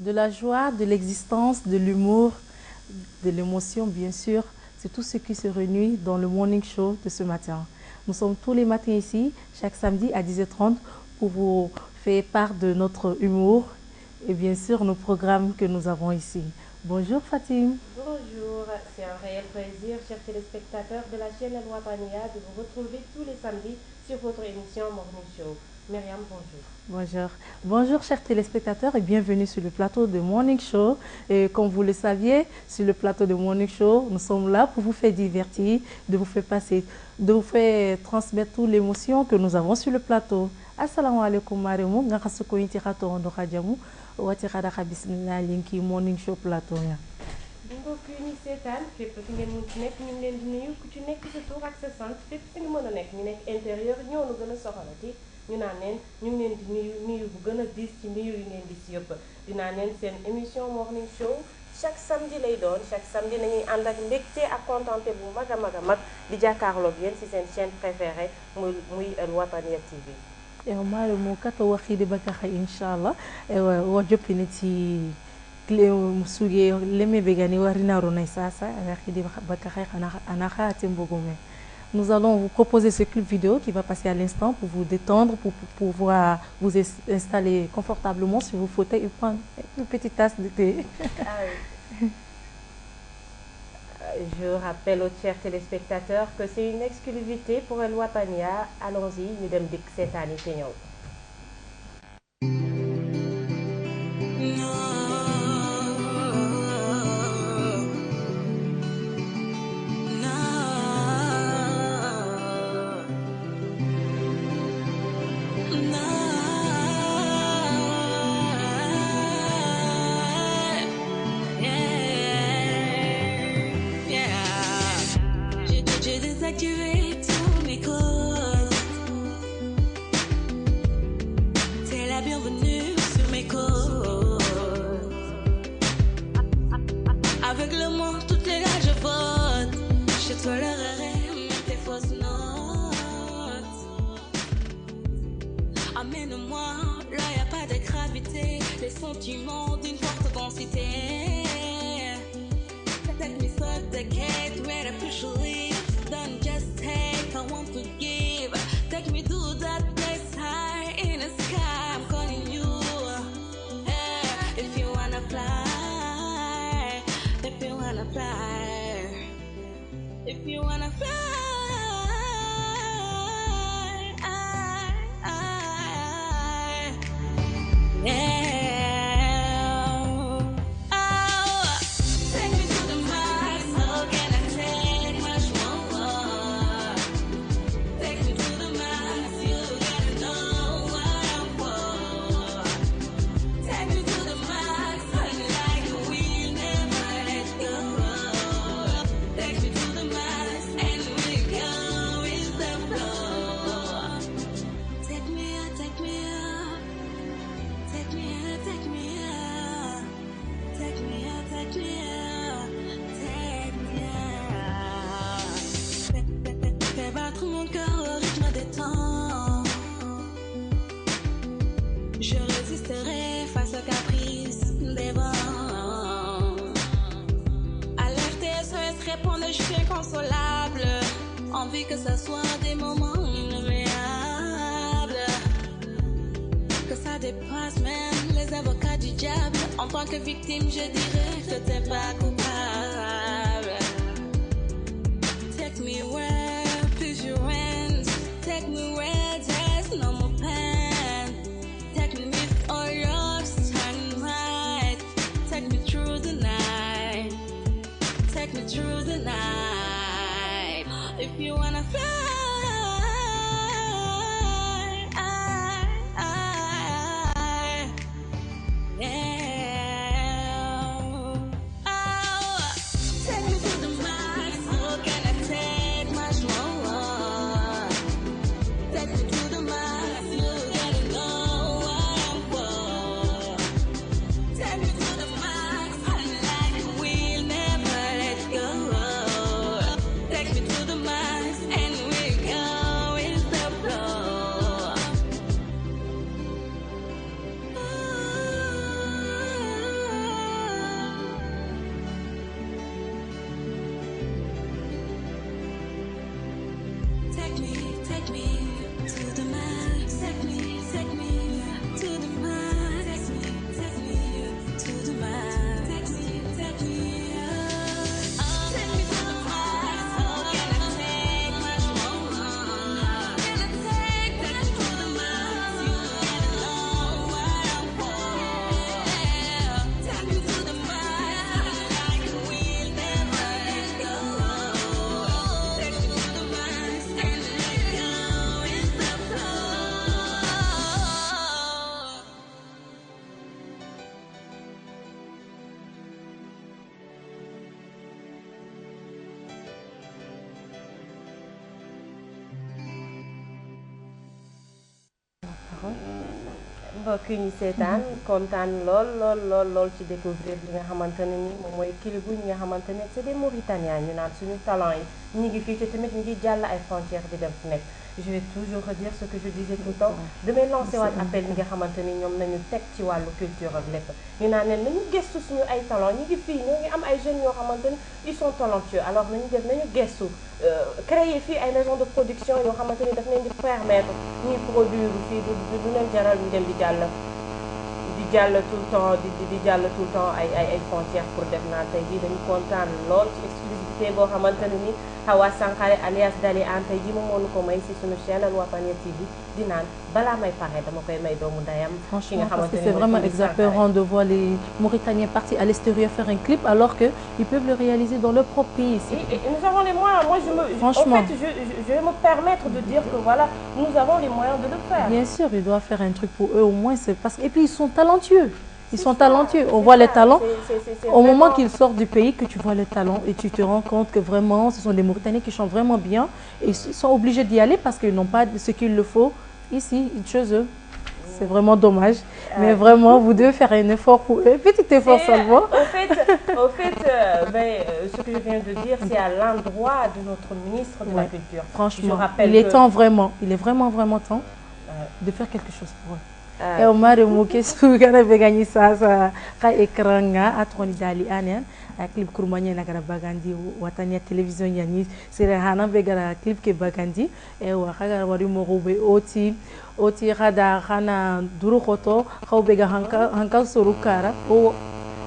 De la joie, de l'existence, de l'humour, de l'émotion, bien sûr. C'est tout ce qui se réunit dans le morning show de ce matin. Nous sommes tous les matins ici, chaque samedi à 10h30, pour vous faire part de notre humour et bien sûr nos programmes que nous avons ici. Bonjour Fatim. Bonjour, c'est un réel plaisir, chers téléspectateurs de la chaîne El Watania, de vous retrouver tous les samedis sur votre émission Morning Show. Myriam, bonjour. Bonjour. Bonjour chers téléspectateurs et bienvenue sur le plateau de Morning Show. Et comme vous le saviez, sur le plateau de Morning Show, nous sommes là pour vous faire divertir, de vous faire passer, de vous faire transmettre toute l'émotion que nous avons sur le plateau. Assalamu alaikum marimu, nga khasuko inti khato ondo khajamu, wati khada khabismillah linki Morning Show plateau ya. mbokk yi ñuy seetaan fépp fi ngeen mun ci nekk ñu ngi leen di nuyu ku ci nekk sa tur ak sa sant fépp fi ñu mën a nekk ñu nekk intérieur ñoo nu gën a soxalati ñu naan leen ñu ngi leen di nuyu bu gën a diis ci nuyu yi ngeen di si yëpp dinaa leen seen émission morning show chaque samedi lay doon chaque samedi nañuy ànd ak mbégte ak contenté bu mag a mag di jàkkaarloog yéen si seen chaîne préférée muy El Watania TV. Ewa marimu kato waxidi bakakha inshallah ewa wajopini ci musuge leme begani warina ronai sasa waxidi bakakha anakha timbogume. Nous allons vous proposer ce clip vidéo qui va passer à l'instant pour vous détendre, pour pouvoir vous installer confortablement sur vos fauteuils et prendre une petite tasse de thé. Ah oui. Je rappelle aux chers téléspectateurs que c'est une exclusivité pour El Watania. Allons-y, ñu dem dik seetaani te ñëw. Désactiver tous mes codes. C'est la bienvenue sur mes codes. Avec le monde, toutes les gars, je vote. Je tolérerai même tes fausses notes. Amène-moi, là y a pas de gravité. Les sentiments d'une forte densité. Take me so the gate where I push leave. Don't just take, I want to give. Take me to that place high in the sky. I'm calling you. Yeah, if you wanna fly, if you wanna fly, if you wanna fly. Yeah. Je résisterai face aux caprices des vents. Alerter, SOS, répondre, je suis inconsolable. Envie que ce soit des moments inoubliables. Que ça dépasse même les avocats du diable. En tant que victime, je dirais que t'es pas coupable. Take me where pleasure ends. Take me where there's no more pain. Take me with all your sunlight. Take me through the night. Take me through the night. If you wanna fly, yeah. Oh. mbokk yi ñu seetaan kontaan lool ci découvrir li nga xamante ne ni moom mooy Kilibou ñi nga xamante ne c'est des Mauritaniens ñu naan suñu talent yi ñi ngi fii ci tamit ñi ngi jàll ay frontières di dem fu nekk. Je vais toujours redire ce que je disais tout le temps damay lancer waat appel ñi nga xamante ni ñoom nañu teg ci wàllu culture ak lépp ñu naan leen nañu gëstu suñu ay talent ñi ngi fii ñoo ngi am ay jeunes yoo xamante ni ils sont talentueux alors nañu gëstu créer fii ay maison de production yoo xamante ni daf leen di permettre ñuy produire fii du leen jaral ñu dem di jàll tout le temps di jàll tout le temps ay frontières pour def naa tey jii dañu kontaan lool ci exclusivité boo xamante ne ni Hawa Sankharé alias Dali Anne tey jii moom moo ñu ko may si suñu chaîne Al Wataniya TV di naan balaa may pare dama koy may doomu ndeyam. Franchement, parce que c'est vraiment exaspérant de voir les Mauritaniens partir à l'extérieur faire un clip alors qu'ils peuvent le réaliser dans leur propre pays. Et nous avons les moyens. Moi, Franchement. En fait, je vais me permettre de dire que voilà, nous avons les moyens de le faire. Bien sûr, ils doivent faire un truc pour eux au moins. Parce que... Et puis ils sont talentueux. Ils sont talentueux. On voit les talents. Au moment qu'ils sortent du pays, que tu vois les talents et tu te rends compte que vraiment, ce sont des Mauritaniens qui chantent vraiment bien. Et ils sont obligés d'y aller parce qu'ils n'ont pas ce qu'il le faut ici, chez eux. C'est vraiment dommage. Mais vraiment, vous devez faire un effort pour eux. Petit effort seulement. Au fait ce que je viens de dire, c'est à l'endroit de notre ministre de la Culture. Franchement, il est temps vraiment. Il est vraiment temps de faire quelque chose pour eux. E o mari mo ke su kana be gagni sasa ka écran nga atoni dali anen a clip kurmanye na gara bagandi Wataniya télévision yani sere hana be gara clip ke bagandi e wa kaga wari mo robe oti khada khana duru khoto khawbe ga hanka suru kara o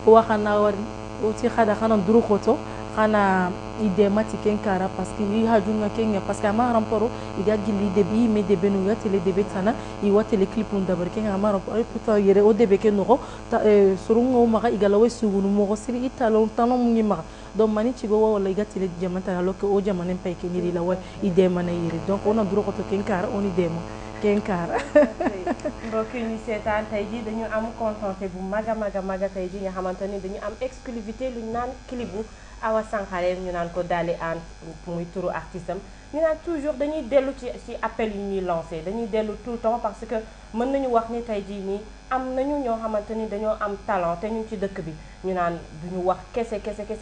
wa khana wari oti khada khana duru khoto khana ide mati ken kara parce que i hajunga kenya parce que ma ramporo iga gili debi me debe no tele debe tana i wa tele clip on dabar ken ma ramporo puta yere o debe ken no ta surungo maga igala we sugunu mo siri italo tano mungi maga donc mani ci go wala iga tele jamanta alors que o jamane pay ken iri la wa ide mana yere donc on a duro ko to ken kara on ide mo ken kara mbokk yi ñu seetaan tey ji dañu am contenté bu maga tey ji nga xamanteni dañu am exclusivité lu naan Kilibou Hawa Sankharé ñu naan ko Dali Anne muy turu artiste am ñu naan toujours dañuy dellu ci appel yi ñuy lancé dañuy dellu tout le temps parce que mën nañu wax ni tey jii nii am nañu ñoo xamante ni dañoo am talent te ñu ngi ci dëkk bi ñu naan duñu wax kese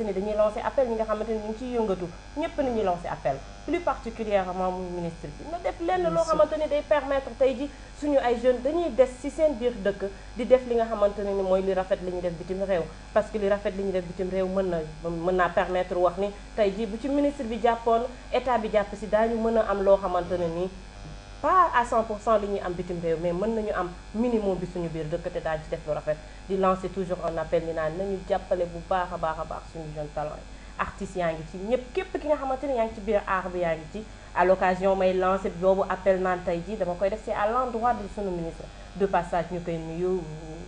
ni dañuy lancé appel ñi nga xamante ni ñu ngi ciy yëngatu ñëpp nañuy lancé appel plus particulièrement muy ministre bi na def lenn loo xamante ni day permettre tey ji suñu ay jeunes dañuy des ci seen biir dëkk di def li nga xamante ne ni mooy li rafet li ñuy def bitim réew parce que li rafet li ñuy def bitim réew mën naa permettre wax ni tey ji bu ci ministre bi jàppoon état bi jàpp ci daañu mën a am loo xamante ne ni pas à 100% li ñuy am bitim réew mais mën nañu am minimum bi suñu biir dëkk te daañu ci def lu rafet di lancer toujours un appel ni naan nañu jàppale bu baax a baax suñu jeune talent yi artistes yaa ngi ci ñëpp képp ki nga xamante ni yaa ngi ci biir art bi yaa ngi ci à l'occasion may lancer boobu appel naan tey ji dama koy def c'est à l'endroit de suñu ministre de passage ñu koy nuyu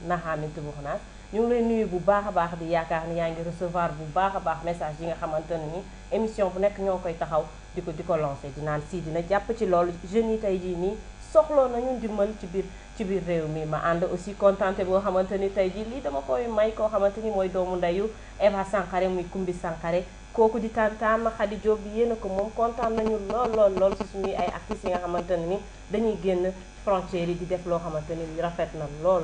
Nahamintou Bournas ñu ngi lay nuyu bu baax a baax di yaakaar ni yaa ngi recevoir bu baax a baax message yi nga xamante ne ni émission bu nekk ñoo koy taxaw di ko lancer di naan si dina jàpp ci loolu jeunes yi tey jii nii soxloo nañu ndimbal ci biir réew mi ma ànd aussi contenté boo xamante ni tey jii lii dama koy may koo xamante ni mooy doomu ndeyu Eva Sankharé muy Kumbi Sankharé kooku di tantam Khady Diop bi yéen a ko moom kontaan nañu lool ci suñuy ay artistes yi nga xamante ne ni dañuy génn frontières yi di def loo xamante ni rafet na lool.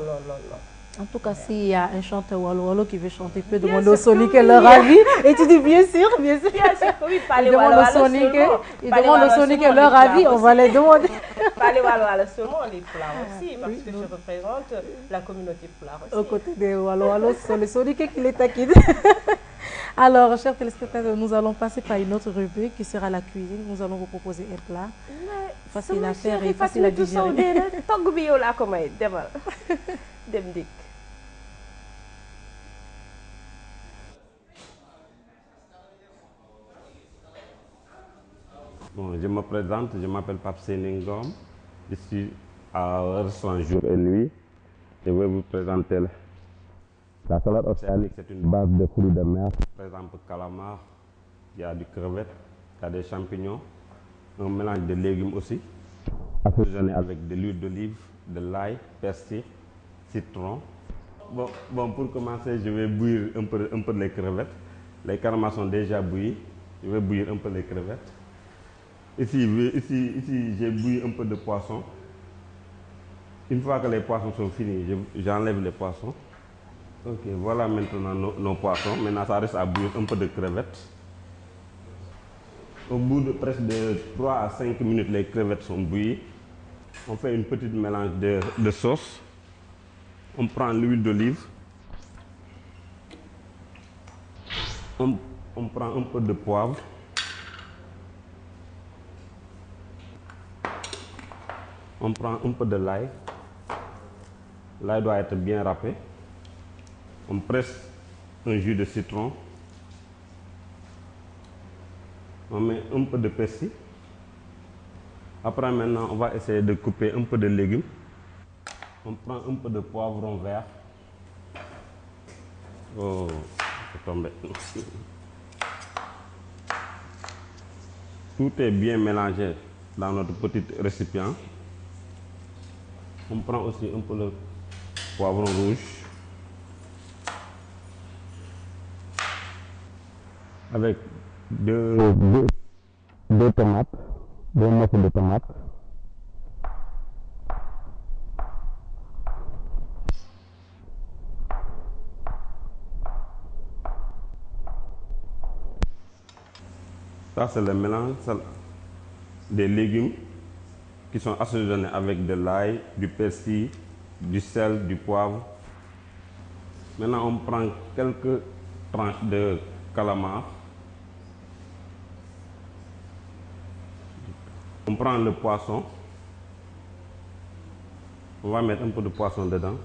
En tout cas, s'il y a un chanteur Walo qui veut chanter, peut demander au Sonic leur avis. Et tu dis bien sûr. Bien sûr, oui, il demande au Sonic leur avis, on va les demander. Parlez Walo seulement, les Pulaars aussi, parce que je représente la communauté Pulaar aussi. Au côté des Walo, ce sont les Sonic qui les taquinent. Alors, chers téléspectateurs, nous allons passer par une autre rubrique qui sera la cuisine. Nous allons vous proposer un plat facile à faire et facile à digérer. Bon, je me présente, je m'appelle Pape Séningom. Je suis à restaurant Jour et Nuit. Je vais vous présenter la salade océanique. C'est une base de fruits de mer. Par exemple, calamar, il y a du crevette, il y a des champignons, un mélange de légumes aussi. Assaisonné avec de l'huile d'olive, de l'ail, persil, citron. Bon, pour commencer, je vais bouillir un peu les crevettes. Les calamars sont déjà bouillis. Je vais bouillir un peu les crevettes. Ici j'ai bouilli un peu de poisson. Une fois que les poissons sont finis, j'enlève les poissons. Ok, voilà maintenant nos poissons. Maintenant, ça reste à bouillir un peu de crevettes. Au bout de presque de 3 à 5 minutes, les crevettes sont bouillies. On fait une petite mélange de sauce. On prend l'huile d'olive. On prend un peu de poivre. On prend un peu de l'ail. L'ail doit être bien râpé. On presse un jus de citron. On met un peu de persil. Après maintenant, on va essayer de couper un peu de légumes. On prend un peu de poivron vert. Oh, c'est tombé. Tout est bien mélangé dans notre petit récipient. On prend aussi un peu le poivron rouge. Avec deux tomates, deux morceaux de tomates. Ça, c'est le mélange des légumes qui sont assaisonnés avec de l'ail, du persil, du sel, du poivre. Maintenant, on prend quelques tranches de calamar. On prend le poisson. On va mettre un peu de poisson dedans.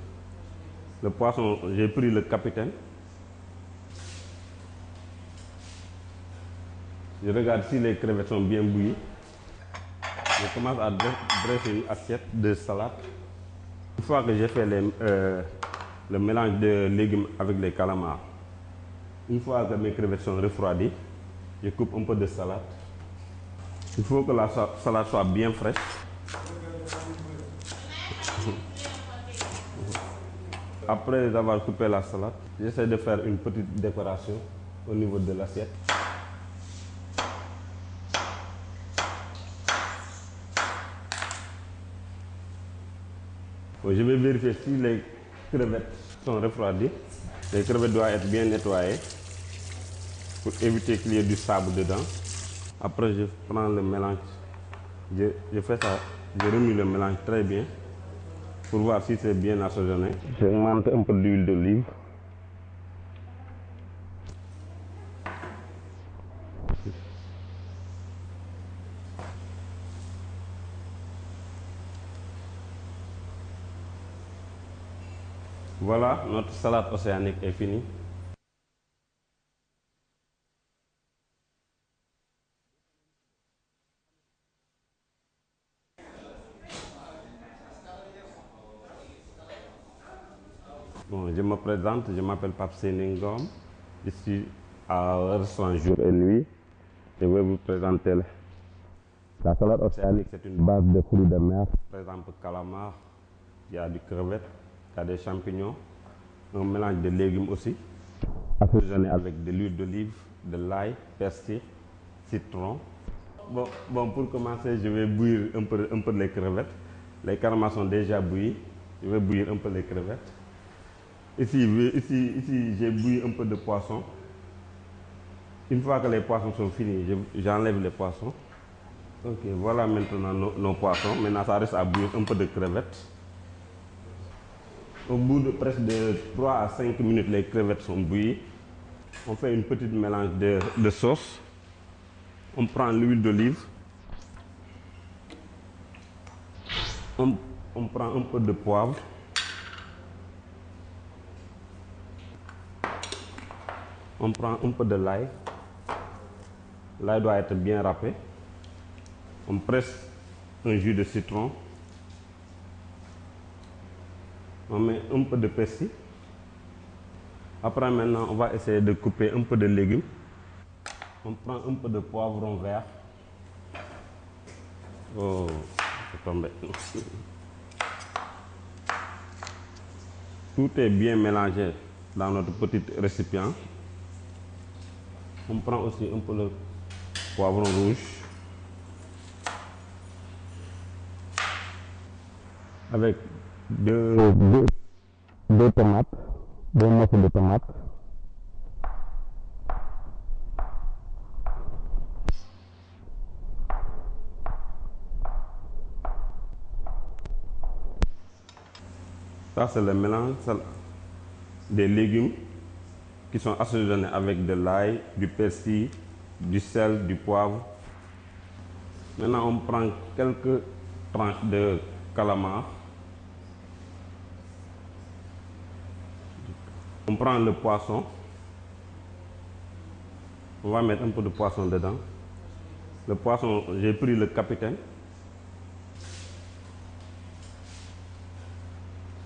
Le poisson, j'ai pris le capitaine. Je regarde si les crevettes sont bien bouillies. Je commence à dresser une assiette de salade. Une fois que j'ai fait le mélange de légumes avec les calamars, une fois que mes crevettes sont refroidies, je coupe un peu de salade. Il faut que la salade soit bien fraîche. Après avoir coupé la salade, j'essaie de faire une petite décoration au niveau de l'assiette. Bon, je vais vérifier si les crevettes sont refroidies. Les crevettes doivent être bien nettoyées pour éviter qu'il y ait du sable dedans. Après, je prends le mélange. Je fais ça, je remue le mélange très bien pour voir si c'est bien assaisonné. Je monte un peu d'huile d'olive. Voilà, notre salade océanique est finie. Bon, je me présente, je m'appelle Pape Séningom. Je suis à restaurant Jour et Nuit. Je vais vous présenter la salade océanique. C'est une base de fruits de mer. Par exemple, calamar, il y a du crevette, il y a des champignons, un mélange de légumes aussi, assaisonné avec de l'huile d'olive, de l'ail, persil, citron. Bon, pour commencer, je vais bouillir un peu les crevettes. Les calamars sont déjà bouillis. Je vais bouillir un peu les crevettes. Ici j'ai bouilli un peu de poisson. Une fois que les poissons sont finis, j'enlève les poissons. Ok, voilà maintenant nos poissons. Maintenant, ça reste à bouillir un peu de crevettes. Au bout de presque de 3 à 5 minutes, les crevettes sont bouillies. On fait une petite mélange de sauce. On prend l'huile d'olive. On prend un peu de poivre. On prend un peu de l'ail. L'ail doit être bien râpé. On presse un jus de citron. On met un peu de persil. Après maintenant, on va essayer de couper un peu de légumes. On prend un peu de poivron vert. Oh, c'est tombé. Tout est bien mélangé dans notre petit récipient. On prend aussi un peu le poivron rouge. Avec deux tomates, deux morceaux de tomates. Ça, c'est le mélange des légumes qui sont assaisonnés avec de l'ail, du persil, du sel, du poivre. Maintenant, on prend quelques tranches de calamar. On prend le poisson. On va mettre un peu de poisson dedans. Le poisson, j'ai pris le capitaine.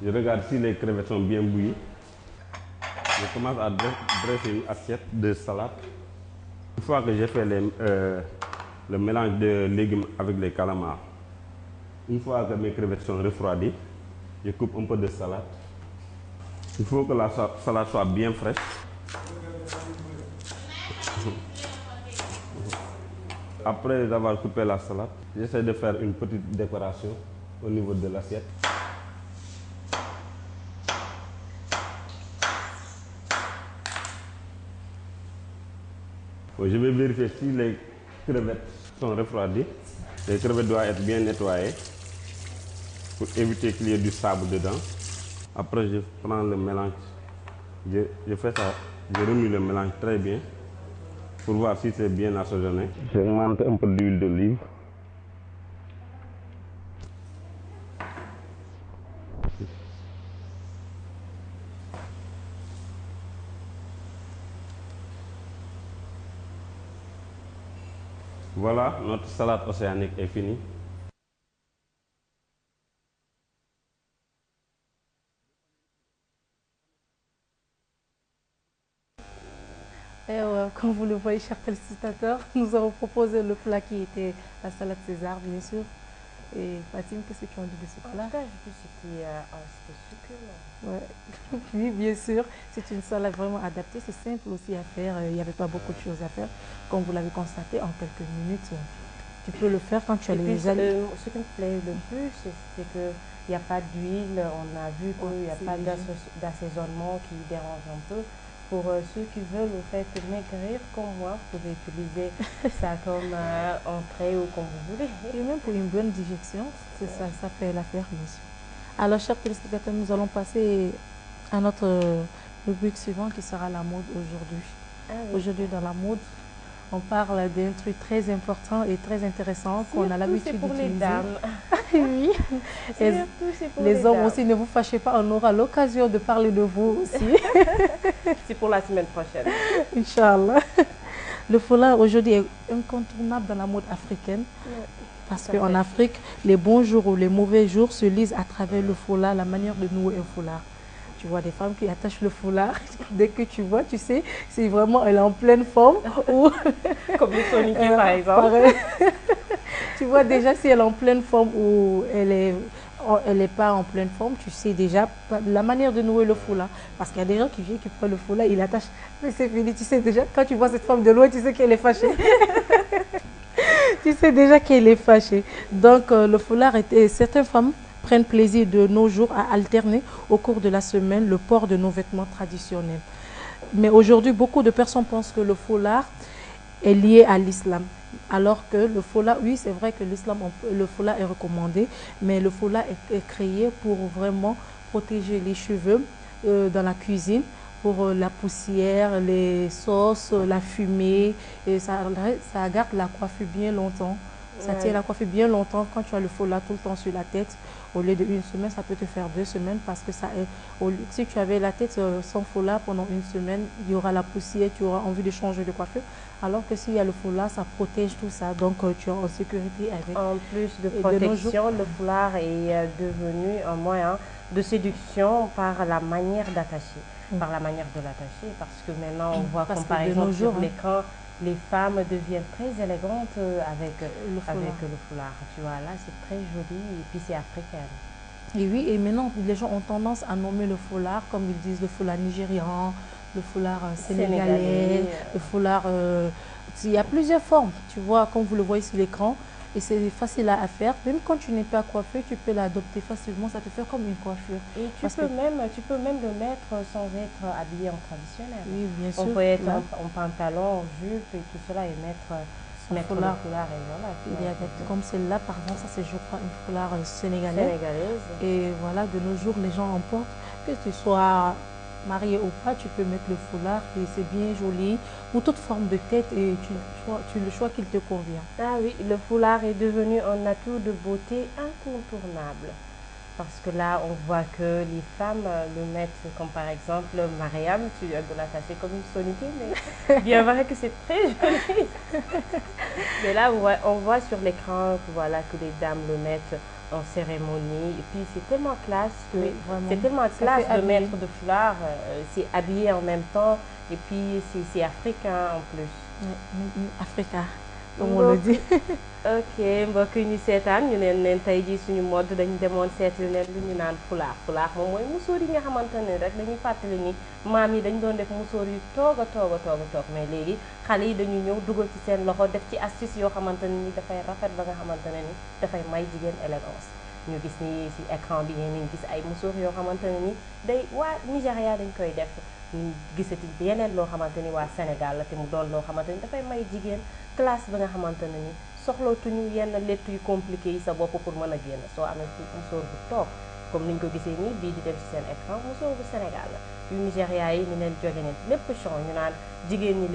Je regarde si les crevettes sont bien bouillies. Je commence à dresser une assiette de salade. Une fois que j'ai fait le mélange de légumes avec les calamars, une fois que mes crevettes sont refroidies, je coupe un peu de salade. Il faut que la salade soit bien fraîche. Après avoir coupé la salade, j'essaie de faire une petite décoration au niveau de l'assiette. Je vais vérifier si les crevettes sont refroidies. Les crevettes doivent être bien nettoyées pour éviter qu'il y ait du sable dedans. Après, je prends le mélange. Je fais ça, je remue le mélange très bien pour voir si c'est bien assaisonné. Je monte un peu d'huile d'olive. Voilà, notre salade océanique est finie. Et comme vous le voyez, chers téléspectateurs, nous avons proposé le plat qui était la salade César, bien sûr. Et Fatim, qu'est-ce que tu en dis de ce plat? C'était succulent. Ouais. Oui, bien sûr, c'est une salade vraiment adaptée, c'est simple aussi à faire, il n'y avait pas beaucoup de choses à faire. Comme vous l'avez constaté, en quelques minutes, tu peux le faire quand tu as les aliments. Ce qui me plaît le plus, c'est qu'il n'y a pas d'huile, on a vu qu'il n'y a pas d'assaisonnement qui dérange un peu. Pour ceux qui veulent au fait maigrir comme moi, vous pouvez utiliser ça comme entrée ou comme vous voulez. Et même pour une bonne digestion, ça fait l'affaire, bien sûr. Alors, chers téléspectateurs, nous allons passer à notre rubrique suivante qui sera la mode aujourd'hui. Ah oui. Aujourd'hui, dans la mode, on parle d'un truc très important et très intéressant qu'on a l'habitude pour les d'utiliser. dames. Oui. Et Surtout, c'est pour les hommes dames. aussi, ne vous fâchez pas, on aura l'occasion de parler de vous aussi. C'est pour la semaine prochaine. Inch'Allah. Le foulard aujourd'hui est incontournable dans la mode africaine. Parce Tout à qu'en fait. Afrique, les bons jours ou les mauvais jours se lisent à travers le foulard, la manière de nouer un foulard. Tu vois des femmes qui attachent le foulard, dès que tu vois, tu sais, si vraiment elle est en pleine forme ou... Comme les soniqués par exemple. pareil. Tu vois déjà si elle est en pleine forme ou elle est pas en pleine forme, tu sais déjà la manière de nouer le foulard. Parce qu'il y a des gens qui viennent, qui prennent le foulard, ils l'attachent, mais c'est fini, tu sais déjà, quand tu vois cette femme de loin, tu sais qu'elle est fâchée. Tu sais déjà qu'elle est fâchée. Donc le foulard, certaines femmes prennent plaisir de nos jours à alterner au cours de la semaine le port de nos vêtements traditionnels. Mais aujourd'hui, beaucoup de personnes pensent que le foulard est lié à l'islam. Alors que le foulard, oui, c'est vrai que l'islam, le foulard est recommandé, mais le foulard est créé pour vraiment protéger les cheveux dans la cuisine, pour la poussière, les sauces, la fumée, et ça garde la coiffure bien longtemps. Ça tient la coiffure bien longtemps quand tu as le foulard tout le temps sur la tête. Au lieu d'une semaine, ça peut te faire 2 semaines parce que ça est, si tu avais la tête sans foulard pendant une semaine, il y aura la poussière, tu auras envie de changer de coiffure. Alors que s'il y a le foulard, ça protège tout ça. Donc tu es en sécurité avec. En plus de Et de protection, le foulard est devenu un moyen de séduction par la manière d'attacher. Par la manière de l'attacher, parce que maintenant on voit Parce comme que par de exemple nos jours, sur l'écran, les femmes deviennent très élégantes avec le foulard. foulard. Tu vois, là c'est très joli et puis c'est africain. Et oui, et maintenant les gens ont tendance à nommer le foulard comme ils disent le foulard nigérian, le foulard sénégalais, le foulard. Il y a plusieurs formes, tu vois, comme vous le voyez sur l'écran. et c'est facile à faire. Même quand tu n'es pas coiffé, tu peux l'adopter facilement, ça te fait comme une coiffure. Et Parce tu peux même le mettre sans être habillé en traditionnel. Oui, bien sûr. On peut être là, en pantalon, en jupe et tout cela et mettre son le foulard. foulard et voilà. Il est adapté comme celle-là, par exemple, ça c'est je crois une foulard sénégalaise. Sénégalaise. Et voilà, de nos jours, les gens en portent. Que tu sois marié ou pas, tu peux mettre le foulard et c'est bien joli pour toute forme de tête et tu le choix qu'il te convient. Ah oui, le foulard est devenu un atout de beauté incontournable. Parce que là, on voit que les femmes le mettent, comme par exemple Mariam, tu viens de l'attacher comme une sonnette, mais bien vrai que c'est très joli. Mais là, on voit sur l'écran que, voilà, que les dames le mettent en cérémonie. Et puis, c'est tellement classe que Oui, vraiment. c'est tellement Ça classe fait de habiller. mettre de foulard. C'est habillé en même temps. Et puis, c'est africain en plus. Oui, Africa, comme on le dit. ok mbokk yi ñu seetaan ñu neen tey jii suñu mode dañu demoon seetlu leen lu ñu naan fulaar fulaar moom mooy musóor yi nga xamante ne rek dañuy fàttali ni maam yi dañ doon def musóor yu toog a toog mais léegi xale yi dañu ñëw dugal ci seen loxo def ci astuce yoo xamante ne ni dafay rafet ba nga xamante ne ni dafay may jigéen élégance ñu gis ni ci écran bi ngeen gis ay musóor yoo xamante ne ni day waa Nigéria dañ koy def ñu gisati yeneen loo xamante ni waa Sénégal la te mu doon loo xamante ni dafay may jigéen classe ba nga xamante ne ni soxlootuñu yenn lettres yu compliqué yi sa bopp pour mën a génn soo amee musóor bu toog comme niñ ko gisee nii bii di dem ci seen écran musóor bu Sénégal la yu Nigéria yi ni leen jóge neen lépp chon ñu naan jigéen ñi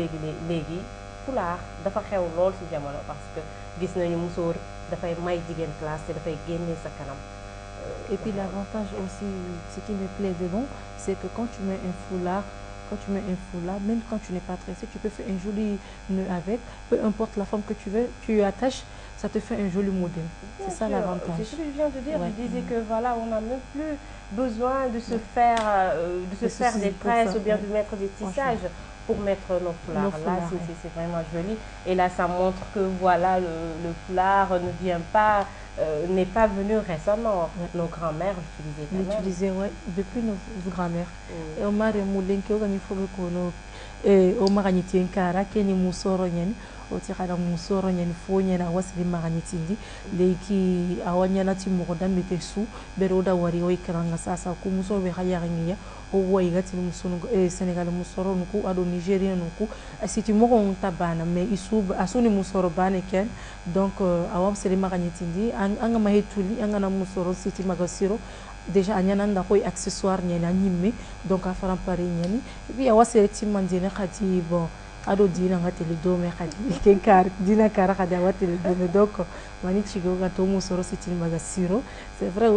léegi fulaar dafa xew lool ci jamono parce que gis nañu musóor dafay may jigéen classe te dafay génnee sa kanam. Et puis l'avantage aussi, ce qui me plaît dedans, c'est que quand tu mets un foulard, même quand tu n'es pas tressé, tu peux faire un joli nœud avec, peu importe la forme que tu veux, tu attaches, ça te fait un joli modèle. C'est ça l'avantage. C'est ce que je viens de dire, Ouais. je disais que voilà, on n'a même plus besoin de se faire, des tresses ou bien de mettre des tissages pour mettre nos foulards. Nos Là, foulards, c'est vraiment joli. Et là, ça montre que voilà, le foulard ne vient pas, n'est pas venu récemment. Ouais. Nos grands-mères l'utilisaient quand même. L'utiliser, ouais, depuis nos grands-mères. Mm. Et on m'a remoulé que on faut que nous on m'a gagné tinkara keni musoro nyen o ti kada musoro nyen fo nyen a wasri ma gagné tindi leki awanya na ti mo da mete su bero da wari o ikranga sasa ku muso be khaya ngiya o wo igati musono Senegal musoro nuku ado Nigeria nuku asiti mo ko tabana me isu asuni musoro bane ken donc awam sri ma gagné tindi anga ma hetuli anga na musoro siti magasiro déjà anyana ndako accessoire nyana nyimé donc a faram pare nyani et puis awa selectivement dina khati bon ado dina ngateli do me khati ken kar dina kara khadi awa tele do me donc mani chigo gato musoro siti magasiro c'est vrai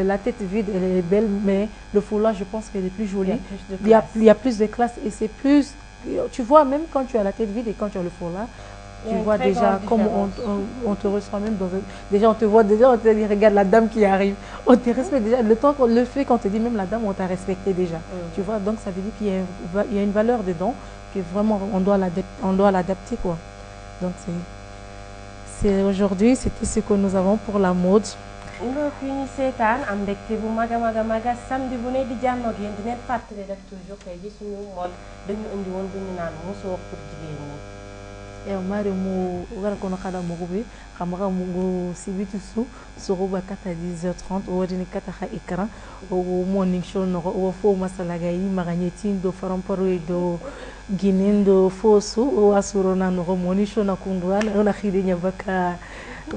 la tête vide elle est belle mais le foulard je pense qu'elle est plus jolie il y a plus de classe et c'est plus tu vois même quand tu as la tête vide et quand tu as le foulard tu vois déjà comment on te reçoit même dans un... Déjà on te voit, déjà on te dit regarde la dame qui arrive. On te respecte déjà, le fait qu'on te dit même la dame on t'a respecté déjà. Tu vois, donc ça veut dire qu'il y a une valeur dedans que vraiment on doit l'adapter quoi. Donc c'est aujourd'hui, c'était ce que nous avons pour la mode. mbokk yi ñu seetaan am mbégte bu mag a mag a samedi bu ne di jànnoog yéen di leen fàttali rek toujours tey ji suñu mode dañu indi woon bu ñu naan musóor pour jigéen ñi. Et mari mu gara kono kada mugubi xamaga mugu sibitu suruba kata 10h30 o wadini kata ha écran o morning show no o fo masalaga yi maganyetin do faramparo do ginindo fosu o asurona no morning show na kundwana ona khide nyabaka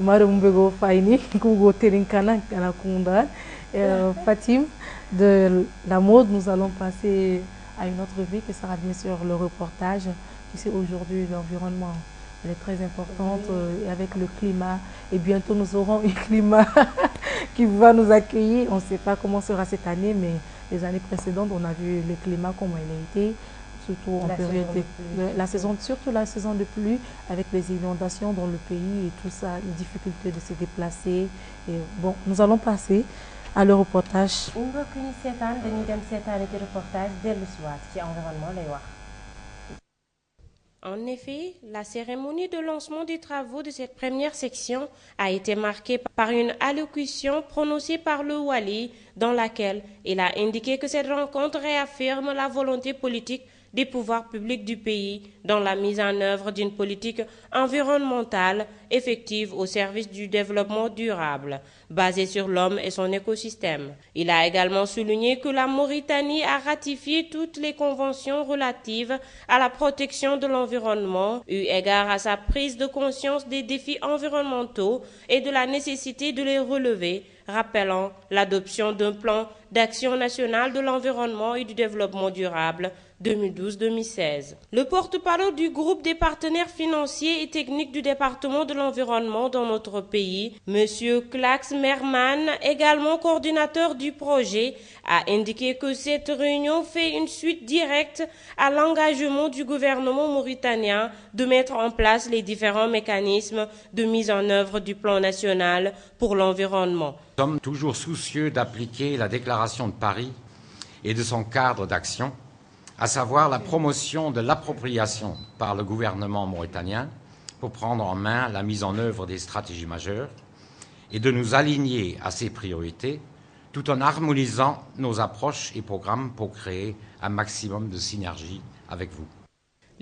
mari mbego fayni kugo terinkana kana kunda Fatim de la mode nous allons passer à une autre vie qui sera bien sûr le reportage. Tu sais, aujourd'hui, l'environnement, elle est très importante avec le climat. Et bientôt, nous aurons un climat qui va nous accueillir. On ne sait pas comment sera cette année, mais les années précédentes, on a vu le climat, comment il a été, surtout en période surtout la saison de pluie, avec les inondations dans le pays et tout ça, les difficultés de se déplacer. Et bon, nous allons passer à le reportage. En effet, la cérémonie de lancement des travaux de cette première section a été marquée par une allocution prononcée par le Wali dans laquelle il a indiqué que cette rencontre réaffirme la volonté politique des pouvoirs publics du pays dans la mise en œuvre d'une politique environnementale effective au service du développement durable, basée sur l'homme et son écosystème. Il a également souligné que la Mauritanie a ratifié toutes les conventions relatives à la protection de l'environnement, eu égard à sa prise de conscience des défis environnementaux et de la nécessité de les relever, rappelant l'adoption d'un plan d'action national de l'environnement et du développement durable 2012-2016. Le porte-parole du groupe des partenaires financiers et techniques du département de l'environnement dans notre pays, M. Klax Merman, également coordinateur du projet, a indiqué que cette réunion fait une suite directe à l'engagement du gouvernement mauritanien de mettre en place les différents mécanismes de mise en œuvre du plan national pour l'environnement. Nous sommes toujours soucieux d'appliquer la déclaration de Paris et de son cadre d'action, à savoir la promotion de l'appropriation par le gouvernement mauritanien pour prendre en main la mise en œuvre des stratégies majeures et de nous aligner à ces priorités tout en harmonisant nos approches et programmes pour créer un maximum de synergie avec vous.